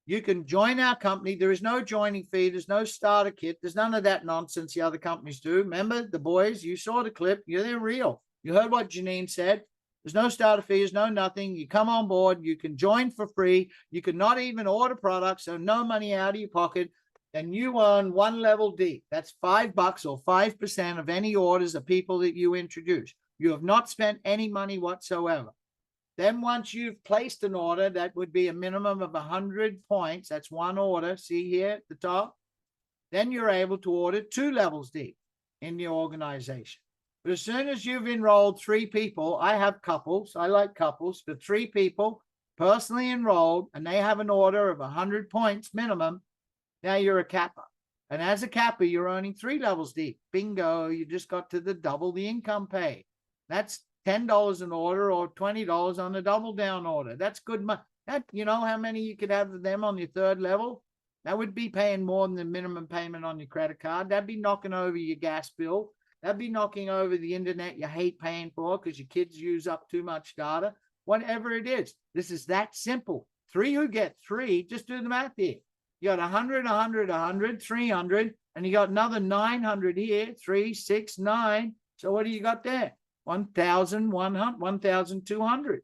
You can join our company. There is no joining fee. There's no starter kit. There's none of that nonsense the other companies do. Remember, the boys, you saw the clip. They're real. You heard what Janine said. There's no starter fee. There's no nothing. You come on board. You can join for free. You can not even order products, so no money out of your pocket. And you earn one level deep. That's $5 or 5% of any orders of people that you introduce. You have not spent any money whatsoever. Then once you've placed an order, that would be a minimum of 100 points. That's one order. See here at the top. Then you're able to order 2 levels deep in your organization. But as soon as you've enrolled 3 people, I have couples. I like couples. For 3 people personally enrolled, and they have an order of 100 points minimum, now you're a capper. And as a capper, you're earning 3 levels deep. Bingo, you just got to the double the income pay. That's $10 an order or $20 on a double down order. That's good money. That, you know how many you could have of them on your 3rd level? That would be paying more than the minimum payment on your credit card. That'd be knocking over your gas bill. That'd be knocking over the internet you hate paying for because your kids use up too much data. Whatever it is, this is that simple. 3 who get 3, just do the math here. You got 100, 100, 100, 300, and you got another 900 here, 3, 6, 9. So what do you got there? 1,100, 1,200.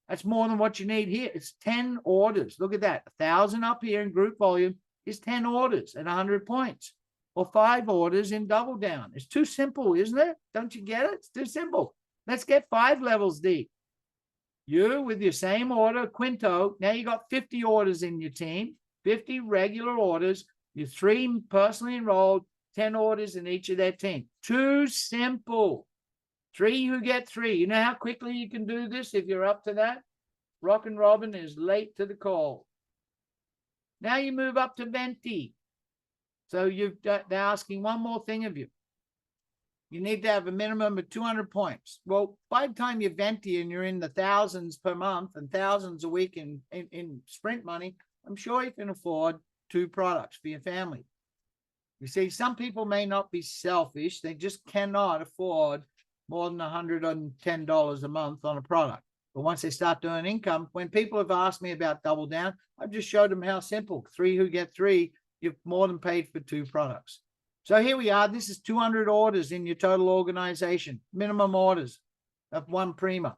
That's more than what you need here. It's 10 orders. Look at that. 1,000 up here in group volume is 10 orders at 100 points, or 5 orders in double down. It's too simple, isn't it? Don't you get it? It's too simple. Let's get 5 levels deep. You with your same order, Quinto, now you got 50 orders in your team, 50 regular orders. You're 3 personally enrolled, 10 orders in each of their team. Too simple. 3 who get 3. You know how quickly you can do this if you're up to that? Rockin' Robin is late to the call. Now you move up to Venti. So they're asking one more thing of you. You need to have a minimum of 200 points. Well, by the time you're Venti and you're in the thousands per month and thousands a week in sprint money, I'm sure you can afford 2 products for your family. You see, some people may not be selfish. They just cannot afford more than $110 a month on a product. But once they start doing income, when people have asked me about double down, I've just showed them how simple. 3 who get 3, you've more than paid for 2 products. So here we are. This is 200 orders in your total organization, minimum orders of 1 Prima,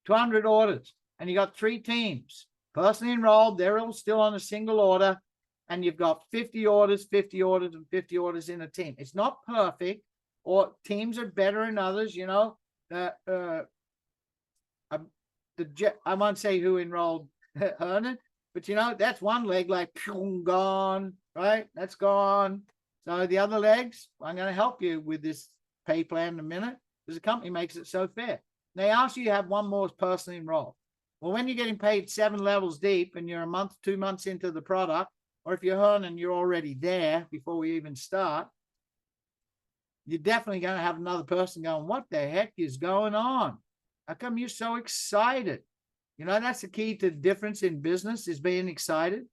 200 orders. And you got 3 teams, personally enrolled. They're all still on a single order. And you've got 50 orders, 50 orders, and 50 orders in a team. It's not perfect, or teams are better than others. You know, I won't say who enrolled earning. But you know, that's one leg like gone, right? That's gone. So the other legs, I'm going to help you with this pay plan in a minute because the company makes it so fair. They ask you to have one more person enrolled. Well, when you're getting paid 7 levels deep and you're a month, 2 months into the product, or if you're earning, you're already there before we even start, you're definitely going to have another person going, what the heck is going on? How come you're so excited? You know, that's the key to the difference in business is being excited.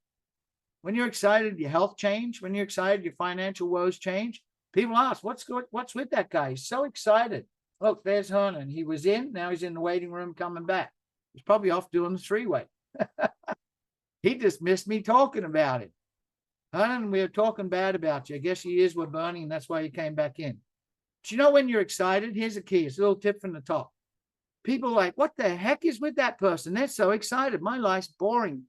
When you're excited, your health change. When you're excited, your financial woes change. People ask, what's with that guy? He's so excited. Look, there's Herron. He was in, now he's in the waiting room coming back. He's probably off doing the 3-way. He just missed me talking about it. Herron, we were talking bad about you. I guess your ears were burning, and that's why you came back in. But you know when you're excited, here's a key. It's a little tip from the top. People are like, what the heck is with that person? They're so excited. My life's boring.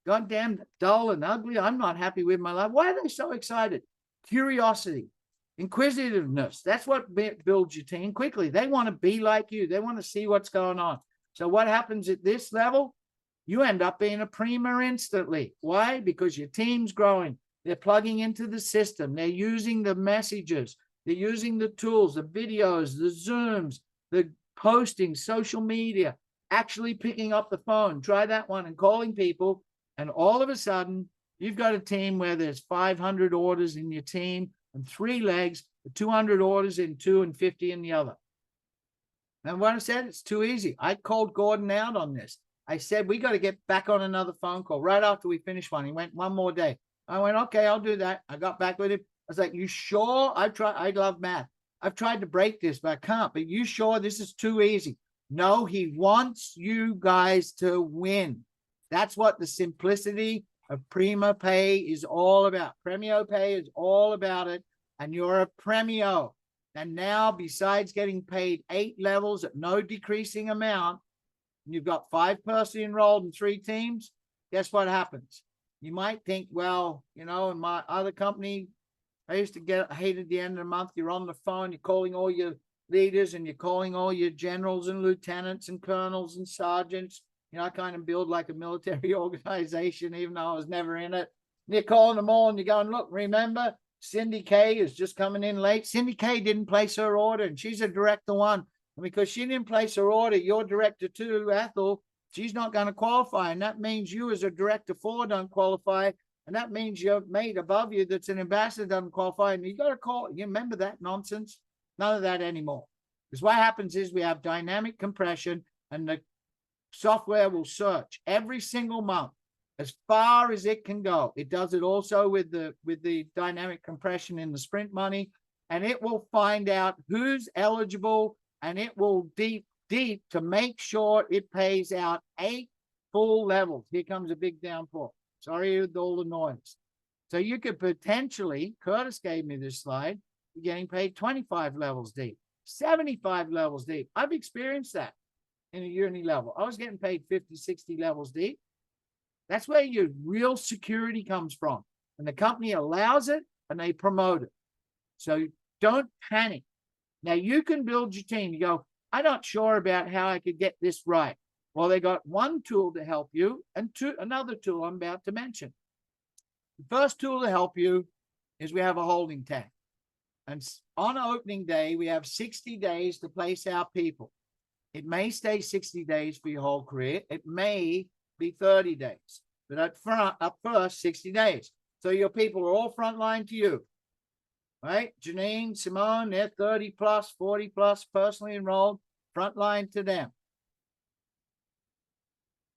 Goddamn dull and ugly. I'm not happy with my life. Why are they so excited? Curiosity, inquisitiveness. That's what builds your team quickly. They want to be like you. They want to see what's going on. So what happens at this level? You end up being a prima instantly. Why? Because your team's growing. They're plugging into the system. They're using the messages. They're using the tools, the videos, the Zooms, the posting, social media, actually picking up the phone. Try that one and calling people. And all of a sudden, you've got a team where there's 500 orders in your team and 3 legs, 200 orders in 2 and 50 in the other. And what I said, it's too easy. I called Gordon out on this. I said, we got to get back on another phone call right after we finish one. He went, one more day. I went, okay, I'll do that. I got back with him. I was like, you sure? I love math. I've tried to break this, but I can't. But you sure this is too easy? No, he wants you guys to win. That's what the simplicity of PREMIO Pay is all about. PREMIO Pay is all about it. And you're a PREMIO. And now, besides getting paid 8 levels at no decreasing amount, and you've got 5 person enrolled in 3 teams, guess what happens? You might think, well, you know, in my other company, I used to get hate at the end of the month. You're on the phone, you're calling all your leaders and you're calling all your generals and lieutenants and colonels and sergeants. You know, I kind of build like a military organization, even though I was never in it. And you're calling them all and you're going, look, remember, Cindy K is just coming in late. Cindy K didn't place her order and she's a director 1. And because she didn't place her order, you're director 2, Ethel, she's not going to qualify. And that means you as a director 4 don't qualify. And that means your mate above you that's an ambassador doesn't qualify. And you got to call. You remember that nonsense? None of that anymore. Because what happens is we have dynamic compression and the software will search every single month as far as it can go. It does it also with the dynamic compression in the sprint money. And it will find out who's eligible and it will deep to make sure it pays out 8 full levels. Here comes a big downpour. Sorry with all the noise. So you could potentially, Curtis gave me this slide, you're getting paid 25 levels deep, 75 levels deep. I've experienced that in a uni level. I was getting paid 50, 60 levels deep. That's where your real security comes from. And the company allows it and they promote it. So don't panic. Now you can build your team. You go, I'm not sure about how I could get this right. Well, they got one tool to help you and another tool I'm about to mention. The first tool to help you is we have a holding tank. And on opening day, we have 60 days to place our people. It may stay 60 days for your whole career. It may be 30 days. But up first, 60 days. So your people are all frontline to you. Right? Janine, Simone, they're 30 plus, 40 plus, personally enrolled, frontline to them.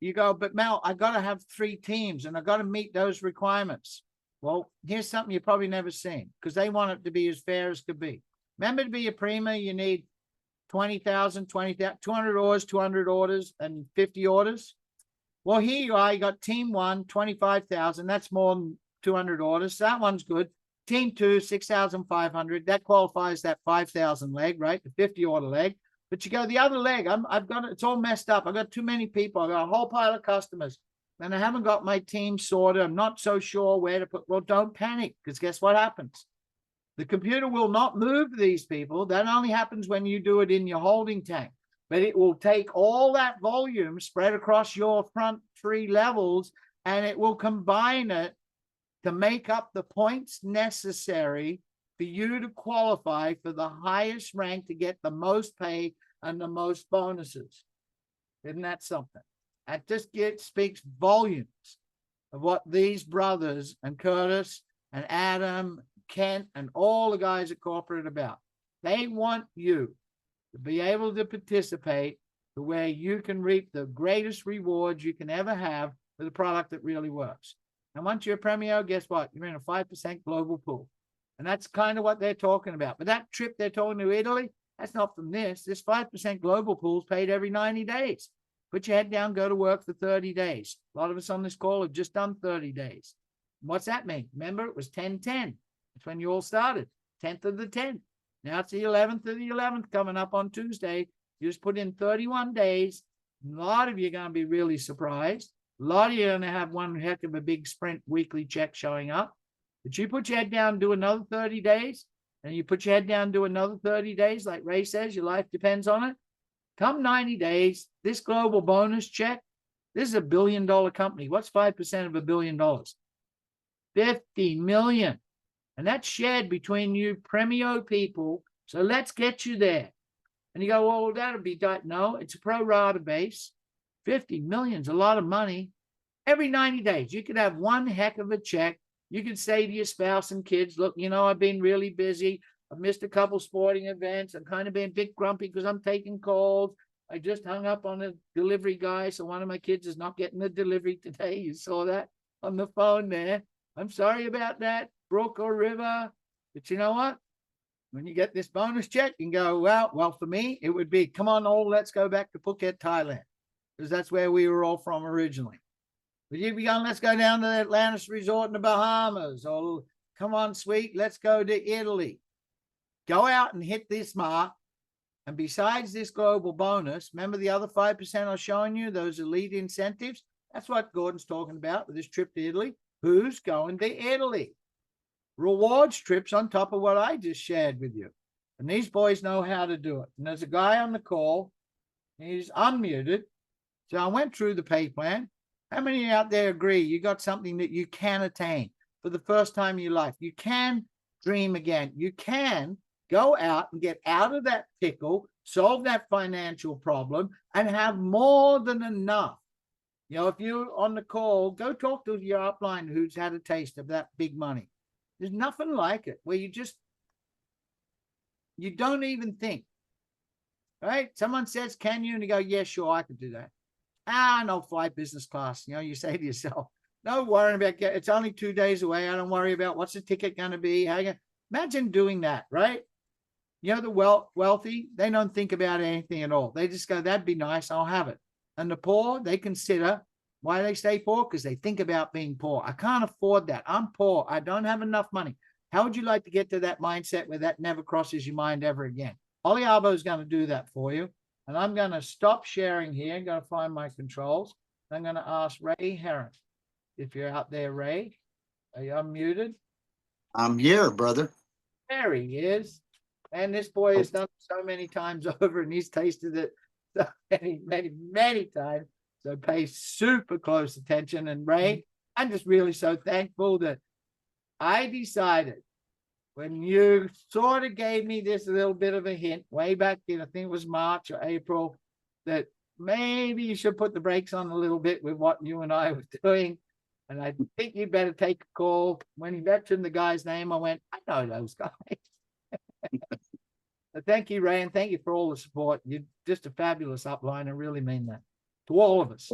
You go, but Mel, I got to have 3 teams and I got to meet those requirements. Well, here's something you've probably never seen because they want it to be as fair as could be. Remember, to be a prima, you need 20,000, 200 orders, 200 orders, and 50 orders. Well, here you are. You got team 1, 25,000. That's more than 200 orders. So that one's good. Team 2, 6,500. That qualifies that 5,000 leg, right? The 50 order leg. But you go the other leg. I've got it. It's all messed up. I've got too many people. I've got a whole pile of customers, and I haven't got my team sorted. I'm not so sure where to put. Well, don't panic, because guess what happens? The computer will not move these people. That only happens when you do it in your holding tank. but it will take all that volume spread across your front 3 levels, and it will combine it to make up the points necessary for you to qualify for the highest rank to get the most pay and the most bonuses. Isn't that something? That just speaks volumes of what these brothers and Curtis and Adam, Kent, and all the guys at corporate about. They want you to be able to participate to where you can reap the greatest rewards you can ever have with a product that really works. And once you're a Premio, guess what? You're in a 5% global pool. And that's kind of what they're talking about. But that trip they're talking to Italy, that's not from this. This 5% global pool is paid every 90 days. Put your head down, go to work for 30 days. A lot of us on this call have just done 30 days. What's that mean? Remember, it was 10-10. That's when you all started, 10th of the 10th. Now it's the 11th of the 11th coming up on Tuesday. You just put in 31 days. A lot of you are going to be really surprised. A lot of you are going to have one heck of a big sprint weekly check showing up. But you put your head down and do another 30 days, and you put your head down and do another 30 days, like Ray says, your life depends on it. Come 90 days, this global bonus check, this is $1 billion company. What's 5% of $1 billion? 50 million. And that's shared between you Premio people. So let's get you there. And you go, well, that'll be done. No, it's a pro rata base. 50 million is a lot of money. Every 90 days, you could have one heck of a check. You could say to your spouse and kids, look, you know, I've been really busy. I've missed a couple sporting events. I'm kind of being a bit grumpy because I'm taking calls. I just hung up on a delivery guy. So one of my kids is not getting the delivery today. You saw that on the phone there. I'm sorry about that, brook or river. But you know what? When you get this bonus check, you can go, well, for me, it would be, come on, all, let's go back to Phuket, Thailand. Because that's where we were all from originally. But you'd be going, let's go down to the Atlantis Resort in the Bahamas. Or come on, sweet, let's go to Italy. Go out and hit this mark. And besides this global bonus, remember the other 5% I was showing you, those elite incentives? That's what Gordon's talking about with this trip to Italy. Who's going to Italy? Rewards trips on top of what I just shared with you. And these boys know how to do it. And there's a guy on the call. He's unmuted. So I went through the pay plan. How many out there agree you got something that you can attain for the first time in your life? You can dream again. You can go out and get out of that pickle, solve that financial problem, and have more than enough. You know, if you're on the call, go talk to your upline who's had a taste of that big money. There's nothing like it where you don't even think, right? Someone says, can you? And you go, yeah, sure, I could do that. No, fly business class. You know, you say to yourself, no worry about it. It's only 2 days away. I don't worry about what's the ticket going to be. Imagine doing that, right? You know, the wealthy, they don't think about anything at all. They just go, that'd be nice. I'll have it. And the poor, they consider why they stay poor, because they think about being poor. I can't afford that. I'm poor. I don't have enough money. How would you like to get to that mindset where that never crosses your mind ever again? Oliabo is going to do that for you. And I'm going to stop sharing here. I'm going to find my controls. I'm going to ask Ray Herron. If you're out there, Ray, are you unmuted? I'm here, brother. There he is. And this boy has done it so many times over, and he's tasted it so many times. So pay super close attention. And Ray, I'm just really so thankful that I decided when you sort of gave me this little bit of a hint way back in, I think it was March or April, that maybe you should put the brakes on a little bit with what you and I were doing. And I think you better take a call. When he mentioned the guy's name, I went, I know those guys. So thank you, Ray, and thank you for all the support. You're just a fabulous upline. I really mean that to all of us.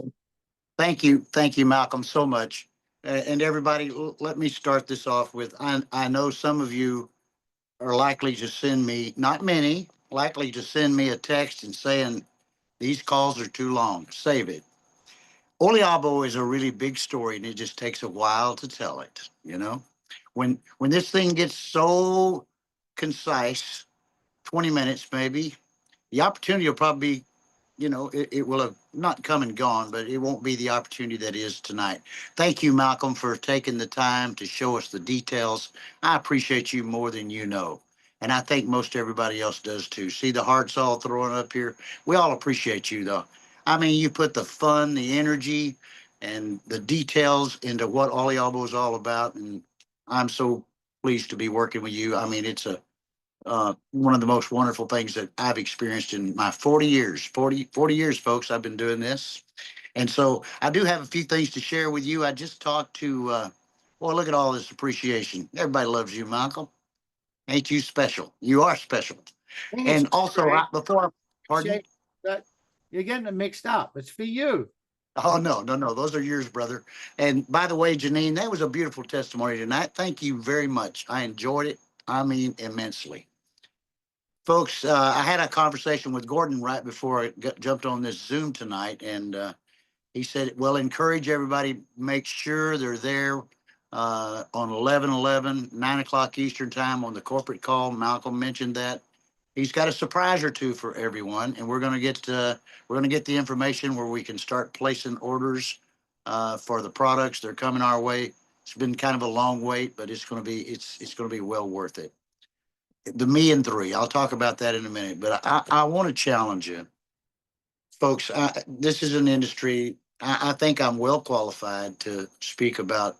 Thank you, Malcolm, so much. And everybody, let me start this off with, I know some of you are likely to send me, not many, likely to send me a text and saying, these calls are too long, save it. Oliabo is a really big story, and it just takes a while to tell it, you know? When this thing gets so concise, 20 minutes maybe, the opportunity will probably be, you know, it will have not come and gone, but it won't be the opportunity that is tonight. Thank you, Malcolm, for taking the time to show us the details. I appreciate you more than you know. And I think most everybody else does too. See the hearts all throwing up here. We all appreciate you though. I mean, you put the fun, the energy, and the details into what Oliabo is all about. And I'm so pleased to be working with you. I mean, it's a one of the most wonderful things that I've experienced in my 40 years. 40 years, folks, I've been doing this. And so I do have a few things to share with you. I just talked to, well, look at all this appreciation. Everybody loves you, Michael. Ain't you special? You are special. And also, before, pardon? That you're getting it mixed up. It's for you. Oh, no, no, no. Those are yours, brother. And by the way, Janine, that was a beautiful testimony tonight. Thank you very much. I enjoyed it. I mean, immensely. Folks, I had a conversation with Gordon right before I jumped on this Zoom tonight, and he said, well, encourage everybody, make sure they're there on 11/11, 9 o'clock Eastern time on the corporate call. Malcolm mentioned that. He's got a surprise or two for everyone, and we're going to get the information where we can start placing orders for the products. They're coming our way. It's been kind of a long wait, but it's going to be well worth it. The me and three, I'll talk about that in a minute, but I want to challenge you, folks. This is an industry. I think I'm well qualified to speak about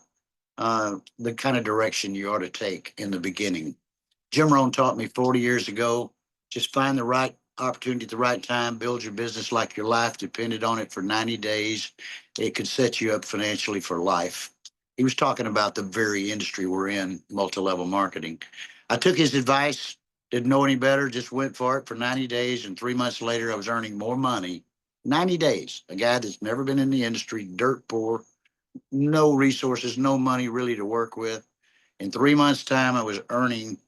the kind of direction you ought to take in the beginning. Jim Rohn taught me 40 years ago, just find the right opportunity at the right time, build your business like your life depended on it for 90 days. It could set you up financially for life. He was talking about the very industry we're in, multi-level marketing. I took his advice, didn't know any better, just went for it for 90 days. And 3 months later, I was earning more money. 90 days, a guy that's never been in the industry, dirt poor, no resources, no money really to work with. In 3 months' time, I was earning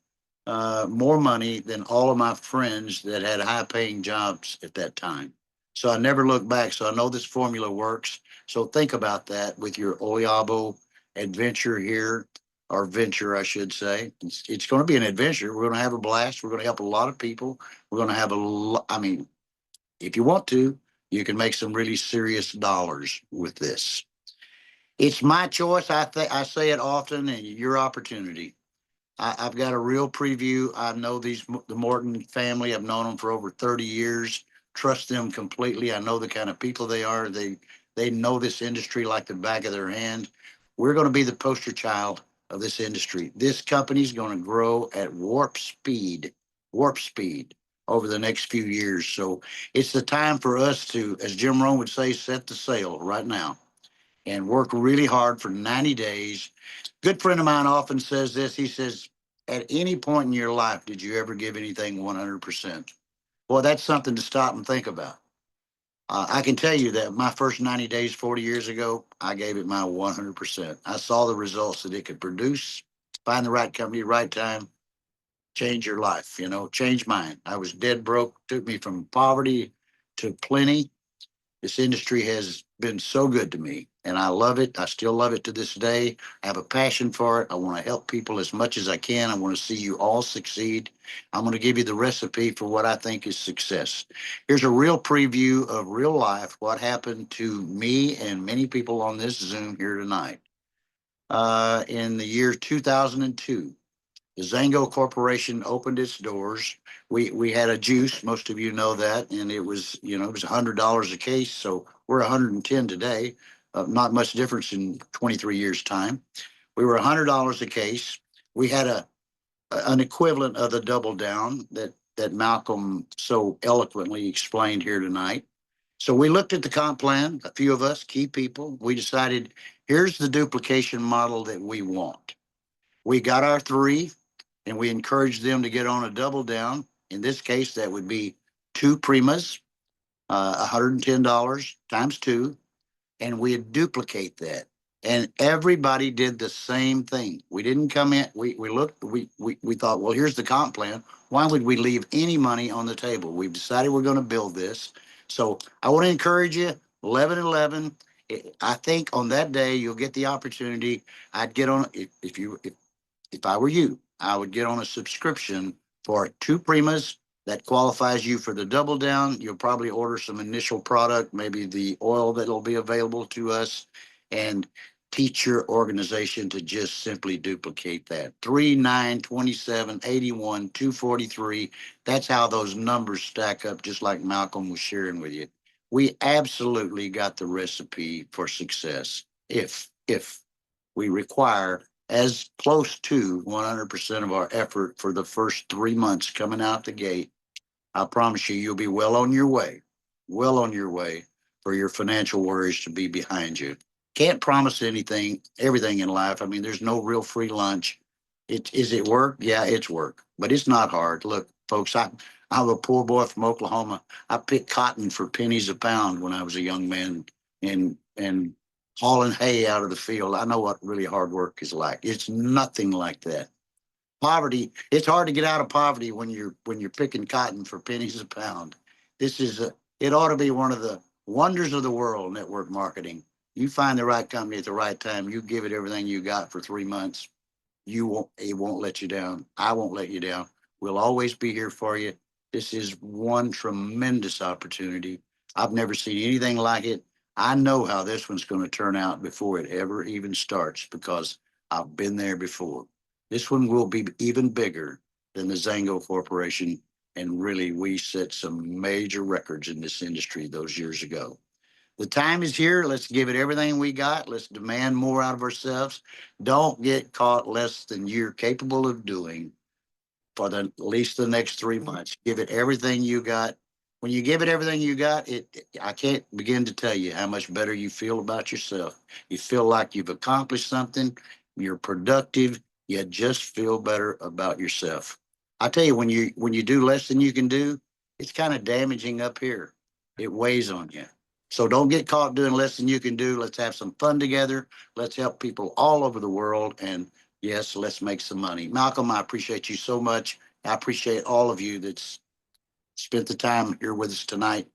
more money than all of my friends that had high paying jobs at that time. So I never looked back. So I know this formula works. So think about that with your Oliabo adventure here, or venture, I should say. It's going to be an adventure. We're going to have a blast. We're going to help a lot of people. We're going to have I mean, if you want to, you can make some really serious dollars with this. It's my choice. I say it often, and your opportunity. I've got a real preview. I know the Morton family. I've known them for over 30 years. Trust them completely. I know the kind of people they are. They know this industry like the back of their hand. We're going to be the poster child of this industry. This company is going to grow at warp speed over the next few years. So it's the time for us to, as Jim Rohn would say, set the sail right now and work really hard for 90 days. Good friend of mine often says this. He says, at any point in your life, did you ever give anything 100%? Well, that's something to stop and think about. I can tell you that my first 90 days, 40 years ago, I gave it my 100%. I saw the results that it could produce, find the right company, right time, change your life, change mine. I was dead broke, took me from poverty to plenty. This industry has been so good to me, and I love it. I still love it to this day. I have a passion for it. I want to help people as much as I can. I want to see you all succeed. I'm going to give you the recipe for what I think is success. Here's a real preview of real life, what happened to me and many people on this Zoom here tonight. In the year 2002, the Zango Corporation opened its doors. We had a juice, most of you know that, and it was $100 a case. So we're 110 today. Not much difference in 23 years' time. We were $100 a case. We had an equivalent of the double down that Malcolm so eloquently explained here tonight. So we looked at the comp plan, a few of us, key people. We decided, here's the duplication model that we want. We got our 3. And we encourage them to get on a double down. In this case, that would be 2 Primas, $110 times 2, and we'd duplicate that. And everybody did the same thing. We didn't come in. We looked. We thought, well, here's the comp plan. Why would we leave any money on the table? We've decided we're going to build this. So I want to encourage you. 11/11. I think on that day you'll get the opportunity. I'd get on if I were you. I would get on a subscription for 2 Primas that qualifies you for the double down. You'll probably order some initial product, maybe the oil that'll be available to us, and teach your organization to just simply duplicate that. 3, 9, 27, 81, 243. That's how those numbers stack up, just like Malcolm was sharing with you. We absolutely got the recipe for success if we require as close to 100% of our effort for the first 3 months coming out the gate. I promise you, you'll be well on your way for your financial worries to be behind you. Can't promise everything in life. I mean, there's no real free lunch. Is it work? Yeah, it's work, but it's not hard. Look, folks, I'm a poor boy from Oklahoma. I picked cotton for pennies a pound when I was a young man and hauling hay out of the field. I know what really hard work is like. It's nothing like that. Poverty, it's hard to get out of poverty when you're picking cotton for pennies a pound. It ought to be one of the wonders of the world, network marketing. You find the right company at the right time, you give it everything you got for 3 months. It won't let you down. I won't let you down. We'll always be here for you. This is one tremendous opportunity. I've never seen anything like it. I know how this one's going to turn out before it ever even starts because I've been there before. This one will be even bigger than the Zango Corporation. And really, we set some major records in this industry those years ago. The time is here. Let's give it everything we got. Let's demand more out of ourselves. Don't get caught less than you're capable of doing for at least the next 3 months. Give it everything you got. When you give it everything you got, I can't begin to tell you how much better you feel about yourself. You feel like you've accomplished something. You're productive. You just feel better about yourself. I tell you, when you do less than you can do, it's kind of damaging up here. It weighs on you. So don't get caught doing less than you can do. Let's have some fun together. Let's help people all over the world. And yes, let's make some money. Malcolm, I appreciate you so much. I appreciate all of you that's spent the time here with us tonight.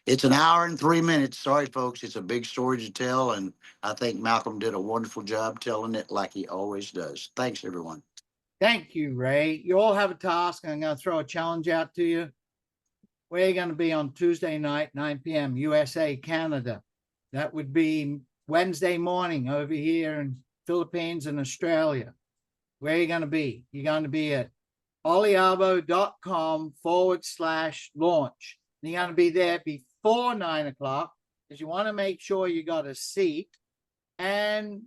It's an hour and 3 minutes. Sorry, folks. It's a big story to tell. And I think Malcolm did a wonderful job telling it like he always does. Thanks, everyone. Thank you, Ray. You all have a task. I'm going to throw a challenge out to you. Where are you going to be on Tuesday night, 9 p.m., USA, Canada? That would be Wednesday morning over here in Philippines and Australia. Where are you going to be? You're going to be at oliabo.com/launch. You're going to be there before 9 o'clock because you want to make sure you got a seat and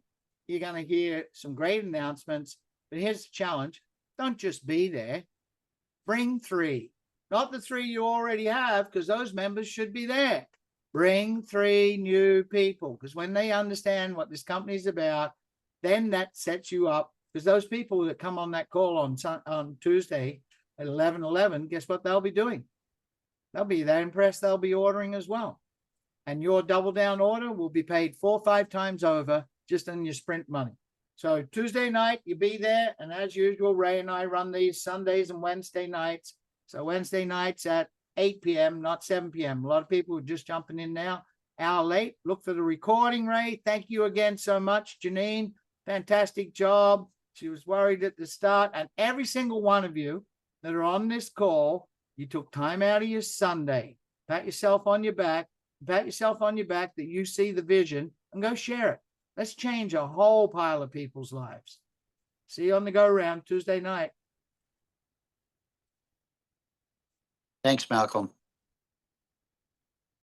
you're going to hear some great announcements. But here's the challenge. Don't just be there. Bring 3. Not the 3 you already have, because those members should be there. Bring 3 new people, because when they understand what this company is about, then that sets you up. Because those people that come on that call on Tuesday at 11:11, guess what they'll be doing? They'll be that impressed. They'll be ordering as well. And your double down order will be paid 4 or 5 times over just in your sprint money. So Tuesday night, you be there. And as usual, Ray and I run these Sundays and Wednesday nights. So Wednesday nights at 8 p.m., not 7 p.m. A lot of people are just jumping in now, hour late. Look for the recording, Ray. Thank you again so much, Janine. Fantastic job. She was worried at the start. And every single one of you that are on this call, you took time out of your Sunday. Pat yourself on your back. Pat yourself on your back that you see the vision and go share it. Let's change a whole pile of people's lives. See you on the go round Tuesday night. Thanks, Malcolm.